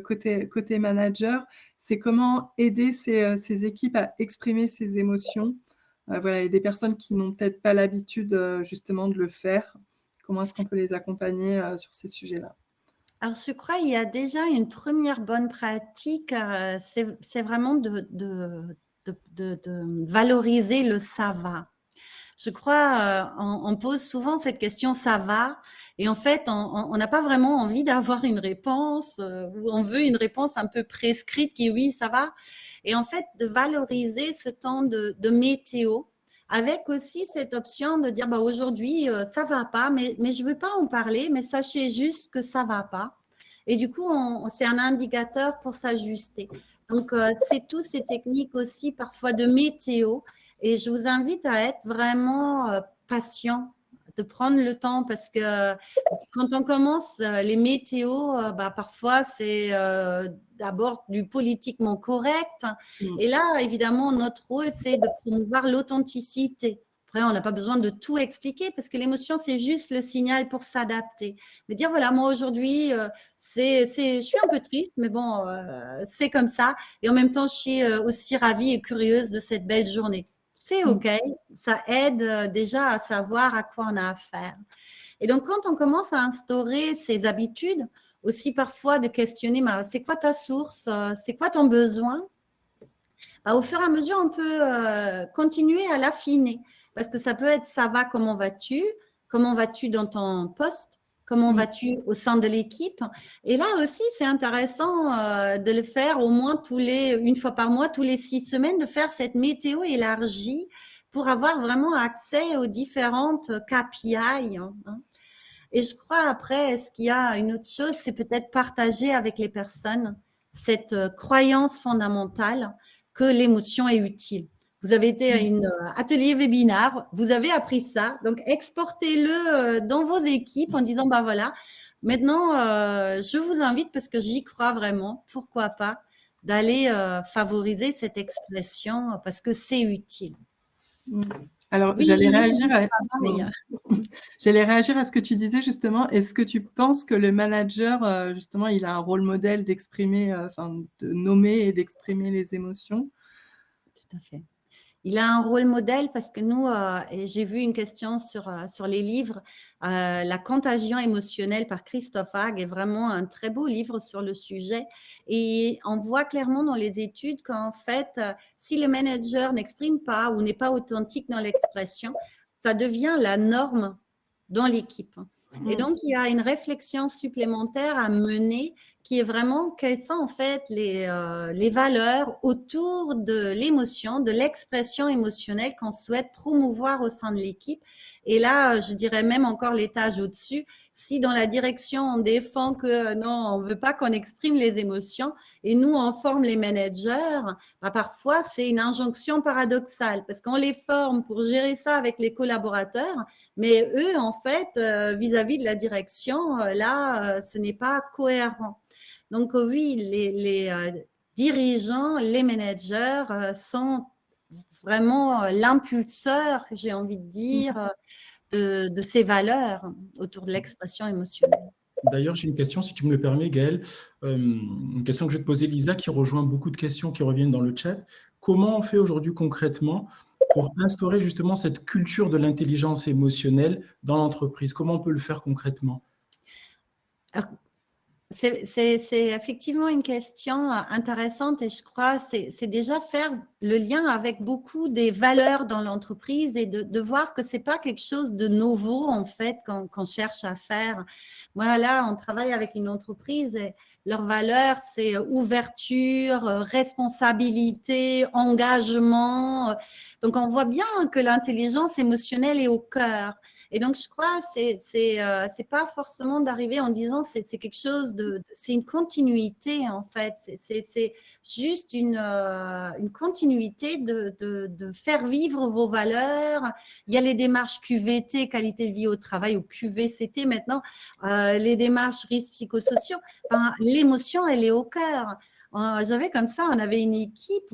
côté manager. C'est comment aider ces équipes à exprimer ces émotions. Voilà, et des personnes qui n'ont peut-être pas l'habitude justement de le faire. Comment est-ce qu'on peut les accompagner sur ces sujets-là? Alors, je crois qu'il y a déjà une première bonne pratique, c'est vraiment de valoriser le ça va. Je crois, on pose souvent cette question ça va, et en fait, on n'a pas vraiment envie d'avoir une réponse, ou on veut une réponse un peu prescrite qui oui, ça va. Et en fait, de valoriser ce temps de météo, avec aussi cette option de dire aujourd'hui ça va pas, mais je veux pas en parler, mais sachez juste que ça va pas. Et du coup, c'est un indicateur pour s'ajuster. Donc, c'est toutes ces techniques aussi parfois de météo. Et je vous invite à être vraiment patient, de prendre le temps parce que quand on commence les météos, parfois c'est d'abord du politiquement correct. Et là, évidemment, notre rôle, c'est de promouvoir l'authenticité. Après, on n'a pas besoin de tout expliquer parce que l'émotion, c'est juste le signal pour s'adapter. Mais dire, voilà, moi aujourd'hui, je suis un peu triste, mais bon, c'est comme ça. Et en même temps, je suis aussi ravie et curieuse de cette belle journée. C'est OK, ça aide déjà à savoir à quoi on a affaire. Et donc, quand on commence à instaurer ces habitudes, aussi parfois de questionner, c'est quoi ta source, c'est quoi ton besoin, au fur et à mesure, on peut continuer à l'affiner. Parce que ça peut être, ça va, comment vas-tu dans ton poste, comment vas-tu au sein de l'équipe. Et là aussi, c'est intéressant de le faire au moins une fois par mois, tous les 6 semaines, de faire cette météo élargie pour avoir vraiment accès aux différentes KPI. Et je crois après, est-ce qu'il y a une autre chose, c'est peut-être partager avec les personnes cette croyance fondamentale que l'émotion est utile. Vous avez été à un atelier webinaire, vous avez appris ça, donc exportez-le dans vos équipes en disant, voilà, maintenant, je vous invite, parce que j'y crois vraiment, pourquoi pas, d'aller favoriser cette expression parce que c'est utile. Alors, oui, j'allais réagir à ce que tu disais justement. Est-ce que tu penses que le manager, justement, il a un rôle modèle d'exprimer, de nommer et d'exprimer les émotions? Tout à fait. Il a un rôle modèle parce que nous, et j'ai vu une question sur les livres, La contagion émotionnelle par Christophe Hague est vraiment un très beau livre sur le sujet. Et on voit clairement dans les études qu'en fait, si le manager n'exprime pas ou n'est pas authentique dans l'expression, ça devient la norme dans l'équipe. Et donc, il y a une réflexion supplémentaire à mener qui est vraiment quelles sont en fait les valeurs autour de l'émotion, de l'expression émotionnelle qu'on souhaite promouvoir au sein de l'équipe. Et là, je dirais même encore l'étage au-dessus, si dans la direction, on défend que non, on ne veut pas qu'on exprime les émotions et nous, on forme les managers, bah, parfois, c'est une injonction paradoxale parce qu'on les forme pour gérer ça avec les collaborateurs, mais eux, en fait, vis-à-vis de la direction, là, ce n'est pas cohérent. Donc, oui, les dirigeants, les managers sont vraiment l'impulseur, j'ai envie de dire, de ces valeurs autour de l'expression émotionnelle. D'ailleurs, j'ai une question, si tu me le permets, Gaëlle. Une question que je vais te poser, Lisa, qui rejoint beaucoup de questions qui reviennent dans le chat. Comment on fait aujourd'hui concrètement pour instaurer justement cette culture de l'intelligence émotionnelle dans l'entreprise? Comment on peut le faire concrètement? C'est effectivement une question intéressante et je crois que c'est déjà faire le lien avec beaucoup des valeurs dans l'entreprise et de voir que ce n'est pas quelque chose de nouveau en fait qu'on cherche à faire. Moi là, on travaille avec une entreprise et leurs valeurs, c'est ouverture, responsabilité, engagement. Donc, on voit bien que l'intelligence émotionnelle est au cœur. Et donc, je crois que c'est pas forcément d'arriver en disant c'est quelque chose c'est une continuité en fait. C'est juste une continuité de faire vivre vos valeurs. Il y a les démarches QVT, qualité de vie au travail, ou QVCT maintenant, les démarches risques psychosociaux. Ben, l'émotion, elle est au cœur. J'avais comme ça, on avait une équipe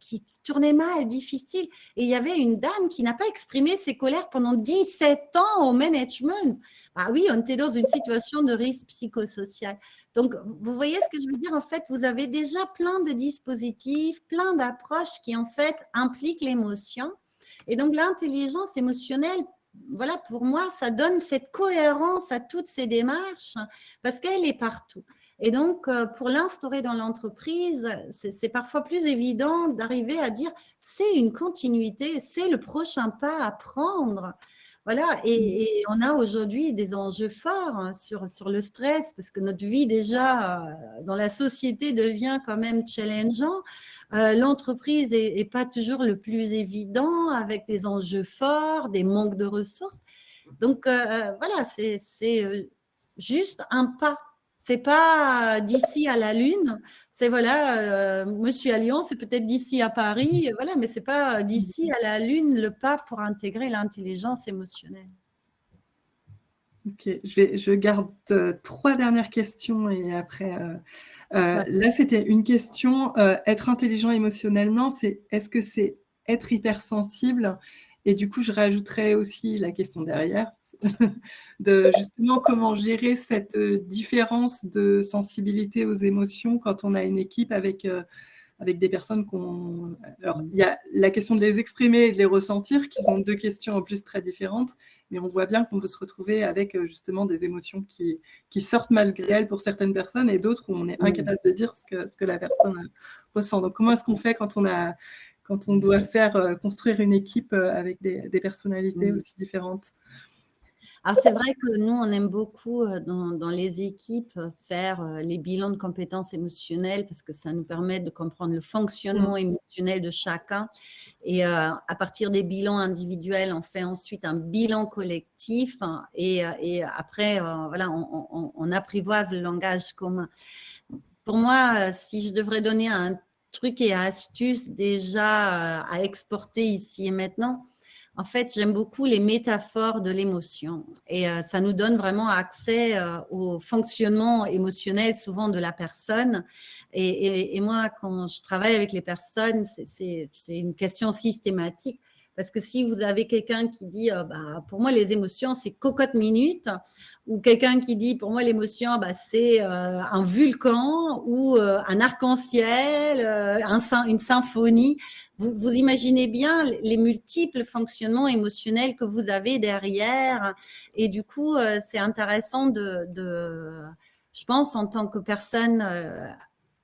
qui tournait mal, difficile, et il y avait une dame qui n'a pas exprimé ses colères pendant 17 ans au management. Ah oui, on était dans une situation de risque psychosocial. Donc, vous voyez ce que je veux dire? En fait, vous avez déjà plein de dispositifs, plein d'approches qui, en fait, impliquent l'émotion. Et donc, l'intelligence émotionnelle, voilà, pour moi, ça donne cette cohérence à toutes ces démarches parce qu'elle est partout. Et donc, pour l'instaurer dans l'entreprise, c'est parfois plus évident d'arriver à dire c'est une continuité, c'est le prochain pas à prendre. Voilà, et on a aujourd'hui des enjeux forts sur le stress parce que notre vie déjà dans la société devient quand même challengeant. L'entreprise n'est pas toujours le plus évident avec des enjeux forts, des manques de ressources. Donc, voilà, c'est juste un pas. C'est pas d'ici à la Lune. C'est voilà, moi je suis à Lyon, c'est peut-être d'ici à Paris, voilà, mais c'est pas d'ici à la Lune le pas pour intégrer l'intelligence émotionnelle. Ok, je garde 3 dernières questions et après. Ouais. Là, c'était une question. Être intelligent émotionnellement, est-ce que c'est être hypersensible? Et du coup, je rajouterais aussi la question derrière, de justement comment gérer cette différence de sensibilité aux émotions quand on a une équipe avec des personnes qu'on... Alors, il y a la question de les exprimer et de les ressentir, qui sont 2 questions en plus très différentes, mais on voit bien qu'on peut se retrouver avec justement des émotions qui sortent malgré elles pour certaines personnes et d'autres où on est incapable de dire ce que la personne ressent. Donc, comment est-ce qu'on fait quand on doit faire construire une équipe avec des personnalités aussi différentes? Alors, c'est vrai que nous, on aime beaucoup dans les équipes faire les bilans de compétences émotionnelles parce que ça nous permet de comprendre le fonctionnement émotionnel de chacun. Et à partir des bilans individuels, on fait ensuite un bilan collectif et après, voilà, on apprivoise le langage commun. Pour moi, si je devrais donner un truc et astuce déjà à exporter ici et maintenant, en fait, j'aime beaucoup les métaphores de l'émotion et ça nous donne vraiment accès au fonctionnement émotionnel souvent de la personne. Et moi, quand je travaille avec les personnes, c'est une question systématique. Parce que si vous avez quelqu'un qui dit bah, pour moi, les émotions, c'est cocotte minute, ou quelqu'un qui dit pour moi, l'émotion, bah, c'est un volcan ou un arc-en-ciel, une symphonie, vous imaginez bien les multiples fonctionnements émotionnels que vous avez derrière. Et du coup, c'est intéressant je pense, en tant que personne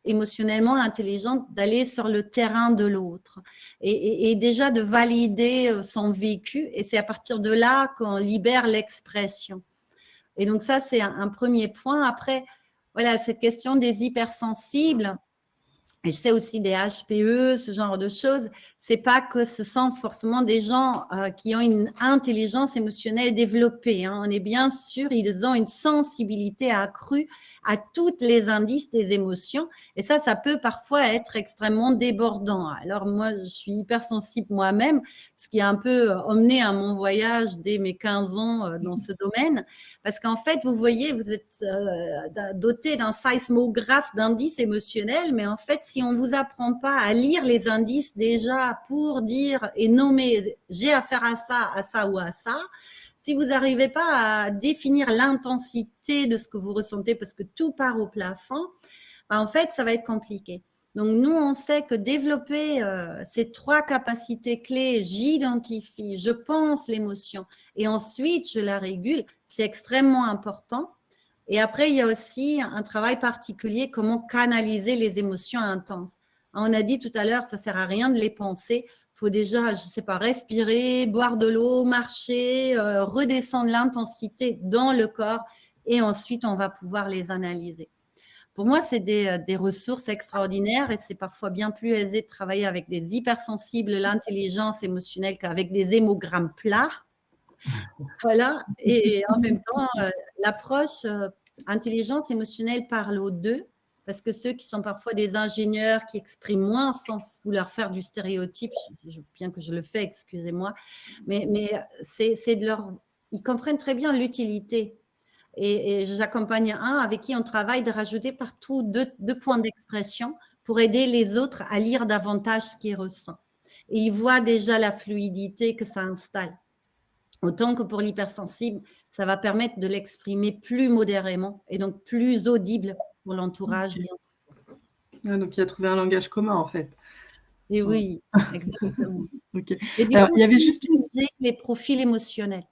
émotionnellement intelligente, d'aller sur le terrain de l'autre et déjà de valider son vécu. Et c'est à partir de là qu'on libère l'expression. Et donc ça, c'est un premier point. Après, voilà, cette question des hypersensibles, et je sais aussi des HPE, ce genre de choses, c'est pas que ce sont forcément des gens qui ont une intelligence émotionnelle développée. Hein. On est bien sûr, ils ont une sensibilité accrue à tous les indices des émotions. Et ça peut parfois être extrêmement débordant. Alors moi, je suis hypersensible moi-même, ce qui a un peu emmené à mon voyage dès mes 15 ans dans ce domaine. Parce qu'en fait, vous voyez, vous êtes doté d'un séismographe d'indices émotionnels, mais en fait, si on ne vous apprend pas à lire les indices déjà pour dire et nommer j'ai affaire à ça ou à ça, si vous n'arrivez pas à définir l'intensité de ce que vous ressentez parce que tout part au plafond, ben en fait, ça va être compliqué. Donc, nous, on sait que développer ces 3 capacités clés, j'identifie, je pense l'émotion et ensuite je la régule, c'est extrêmement important. Et après, il y a aussi un travail particulier, comment canaliser les émotions intenses. On a dit tout à l'heure, ça ne sert à rien de les penser. Il faut déjà, je ne sais pas, respirer, boire de l'eau, marcher, redescendre l'intensité dans le corps et ensuite, on va pouvoir les analyser. Pour moi, c'est des ressources extraordinaires et c'est parfois bien plus aisé de travailler avec des hypersensibles, l'intelligence émotionnelle qu'avec des hémogrammes plats. Voilà, et en même temps, l'approche intelligence émotionnelle parle aux deux, parce que ceux qui sont parfois des ingénieurs qui expriment moins sans vouloir faire du stéréotype, bien que je le fais, excusez-moi, mais c'est de leur… Ils comprennent très bien l'utilité. Et j'accompagne un avec qui on travaille de rajouter partout deux points d'expression pour aider les autres à lire davantage ce qu'ils ressentent. Et ils voient déjà la fluidité que ça installe. Autant que pour l'hypersensible, ça va permettre de l'exprimer plus modérément et donc plus audible pour l'entourage. Okay. Ah, donc, il a trouvé un langage commun, en fait. Et oui, exactement. Okay. Et du Alors, coup, il y avait juste les profils émotionnels.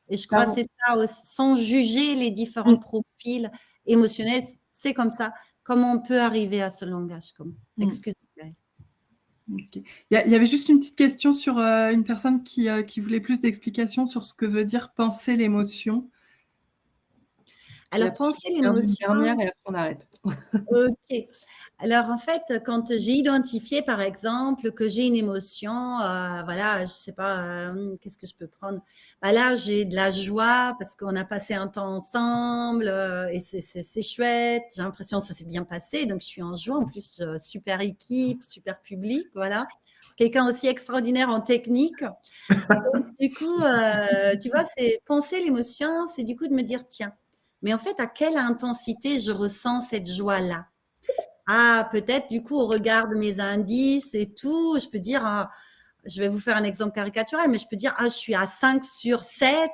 Et je crois que c'est ça aussi, sans juger les différents profils émotionnels, c'est comme ça, comment on peut arriver à ce langage commun. Excusez-moi. Okay. Il y avait juste une petite question sur une personne qui voulait plus d'explications sur ce que veut dire penser l'émotion. Alors, penser l'émotion… Dernière et après on arrête. Ok. Alors, en fait, quand j'ai identifié, par exemple, que j'ai une émotion, voilà, je ne sais pas, qu'est-ce que je peux prendre? Ben là, j'ai de la joie parce qu'on a passé un temps ensemble et c'est chouette. J'ai l'impression que ça s'est bien passé, donc je suis en joie. En plus, super équipe, super public, voilà. Quelqu'un aussi extraordinaire en technique. Donc, du coup, tu vois, c'est penser l'émotion, c'est du coup de me dire, tiens, mais en fait, à quelle intensité je ressens cette joie-là? Ah, peut-être, du coup, au regard de mes indices et tout, je peux dire, je vais vous faire un exemple caricatural, mais je peux dire, je suis à 5 sur 7.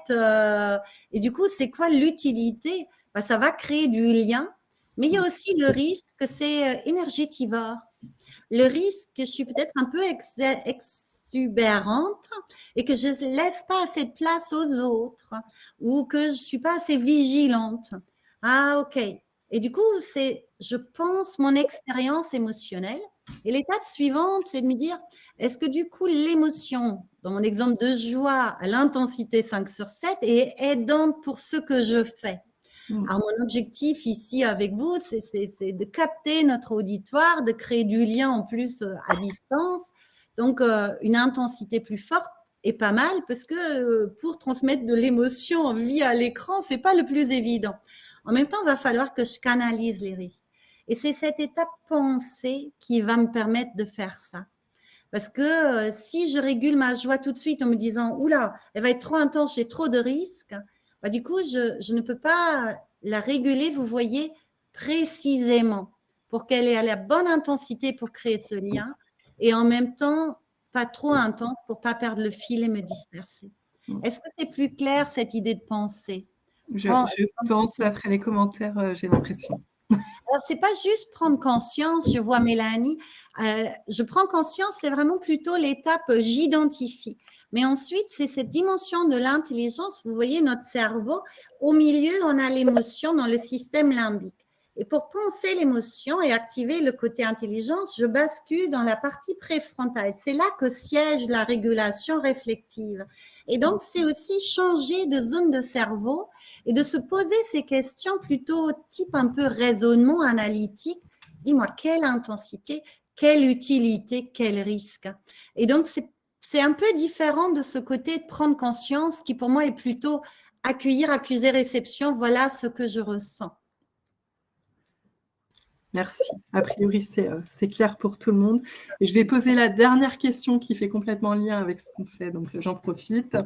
Et du coup, c'est quoi l'utilité? Ben, ça va créer du lien, mais il y a aussi le risque que c'est énergétivore. Le risque que je suis peut-être un peu exubérante et que je ne laisse pas assez de place aux autres ou que je ne suis pas assez vigilante. Ah, ok. Et du coup, je pense mon expérience émotionnelle. Et l'étape suivante, c'est de me dire, est-ce que du coup, l'émotion, dans mon exemple de joie, à l'intensité 5 sur 7, est aidante pour ce que je fais? Alors, mon objectif ici avec vous, c'est de capter notre auditoire, de créer du lien en plus à distance. Donc, une intensité plus forte est pas mal parce que pour transmettre de l'émotion via l'écran, c'est pas le plus évident. En même temps, il va falloir que je canalise les risques. Et c'est cette étape pensée qui va me permettre de faire ça. Parce que si je régule ma joie tout de suite en me disant « Oula, elle va être trop intense, j'ai trop de risques », bah, du coup, je ne peux pas la réguler, vous voyez, précisément pour qu'elle ait la bonne intensité pour créer ce lien et en même temps, pas trop intense pour ne pas perdre le fil et me disperser. Est-ce que c'est plus clair, cette idée de pensée? Je pense, après les commentaires, j'ai l'impression. Alors, ce n'est pas juste prendre conscience, je vois Mélanie, je prends conscience, c'est vraiment plutôt l'étape j'identifie. Mais ensuite, c'est cette dimension de l'intelligence, vous voyez notre cerveau, au milieu, on a l'émotion dans le système limbique. Et pour penser l'émotion et activer le côté intelligence, je bascule dans la partie préfrontale. C'est là que siège la régulation réflexive. Et donc, c'est aussi changer de zone de cerveau et de se poser ces questions plutôt type un peu raisonnement analytique dis-moi, quelle intensité, quelle utilité, quel risque. Et donc, c'est un peu différent de ce côté de prendre conscience qui, pour moi, est plutôt accueillir, accuser, réception. Voilà ce que je ressens. Merci. A priori, c'est clair pour tout le monde. Et je vais poser la dernière question qui fait complètement lien avec ce qu'on fait, donc j'en profite.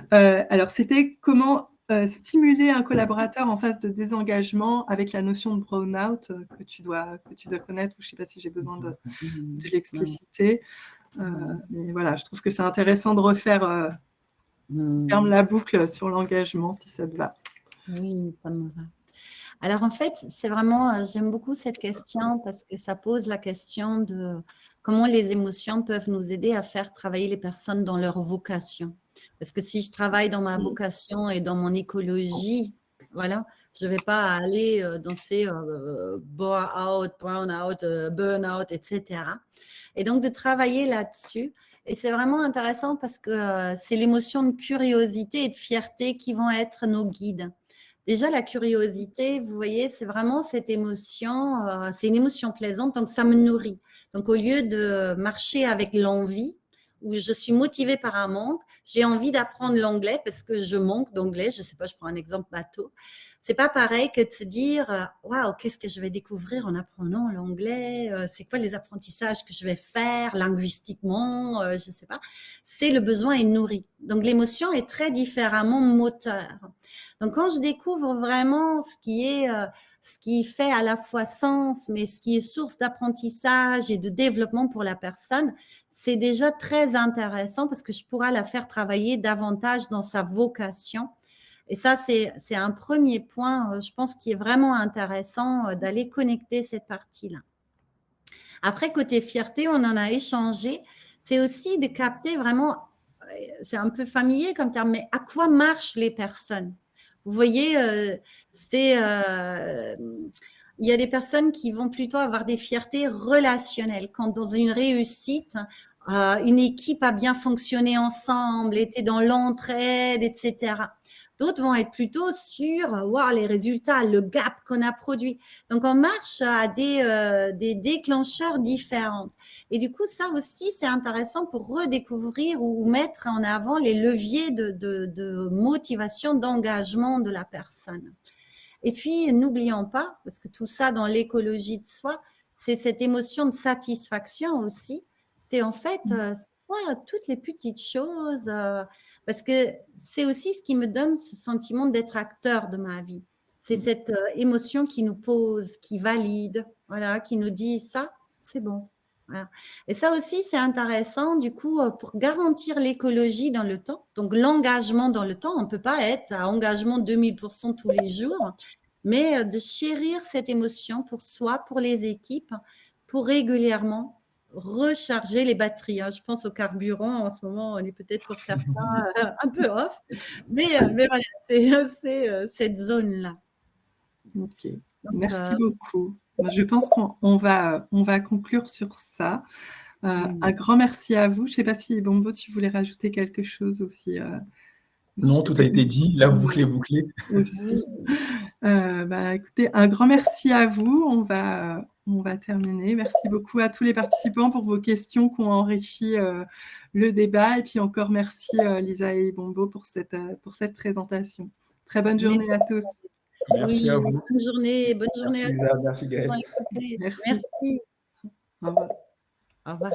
Alors, c'était comment stimuler un collaborateur en phase de désengagement avec la notion de burn-out que tu dois connaître, ou je ne sais pas si j'ai besoin de l'expliciter. Mais voilà, je trouve que c'est intéressant de refaire ferme la boucle sur l'engagement, si ça te va. Oui, ça me va. Alors, en fait, c'est vraiment, j'aime beaucoup cette question parce que ça pose la question de comment les émotions peuvent nous aider à faire travailler les personnes dans leur vocation. Parce que si je travaille dans ma vocation et dans mon écologie, voilà, je ne vais pas aller dans ces bore-out, brown-out, burn-out, etc. Et donc, de travailler là-dessus. Et c'est vraiment intéressant parce que c'est l'émotion de curiosité et de fierté qui vont être nos guides. Déjà, la curiosité, vous voyez, c'est vraiment cette émotion, c'est une émotion plaisante, donc ça me nourrit. Donc, au lieu de marcher avec l'envie, où je suis motivée par un manque, j'ai envie d'apprendre l'anglais parce que je manque d'anglais. Je ne sais pas, je prends un exemple bateau. C'est pas pareil que de se dire, waouh, qu'est-ce que je vais découvrir en apprenant l'anglais? C'est quoi les apprentissages que je vais faire linguistiquement? Je ne sais pas. C'est le besoin est nourri. Donc, l'émotion est très différemment moteur. Donc, quand je découvre vraiment ce qui fait à la fois sens, mais ce qui est source d'apprentissage et de développement pour la personne, c'est déjà très intéressant parce que je pourrais la faire travailler davantage dans sa vocation. Et ça, c'est un premier point, je pense, qui est vraiment intéressant d'aller connecter cette partie-là. Après, côté fierté, on en a échangé. C'est aussi de capter vraiment, c'est un peu familier comme terme, mais à quoi marchent les personnes? Vous voyez, il y a des personnes qui vont plutôt avoir des fiertés relationnelles. Quand dans une réussite, une équipe a bien fonctionné ensemble, était dans l'entraide, etc. D'autres vont être plutôt sur wow, les résultats, le gap qu'on a produit. Donc, on marche à des déclencheurs différents. Et du coup, ça aussi, c'est intéressant pour redécouvrir ou mettre en avant les leviers de motivation, d'engagement de la personne. Et puis, n'oublions pas, parce que tout ça dans l'écologie de soi, c'est cette émotion de satisfaction aussi. C'est en fait toutes les petites choses, parce que c'est aussi ce qui me donne ce sentiment d'être acteur de ma vie. C'est cette émotion qui nous pose, qui valide, voilà, qui nous dit ça, c'est bon. Voilà. Et ça aussi, c'est intéressant, du coup, pour garantir l'écologie dans le temps, donc l'engagement dans le temps. On ne peut pas être à engagement 2000% tous les jours, mais de chérir cette émotion pour soi, pour les équipes, pour régulièrement recharger les batteries. Je pense au carburant, en ce moment, on est peut-être pour certains un peu off, mais voilà, c'est cette zone-là. Ok, donc, merci beaucoup. Je pense qu'on va conclure sur ça. Un grand merci à vous. Je ne sais pas si, Bombo, tu voulais rajouter quelque chose aussi. Non, tout a été dit, la boucle est bouclée. Aussi. Écoutez, un grand merci à vous. On va terminer. Merci beaucoup à tous les participants pour vos questions qui ont enrichi le débat. Et puis encore merci Lisa et Bombo pour cette présentation. Très bonne journée à tous. Merci à vous. Bonne journée merci à Lisa, tous. Merci Gaëlle. Merci. Au revoir. Au revoir.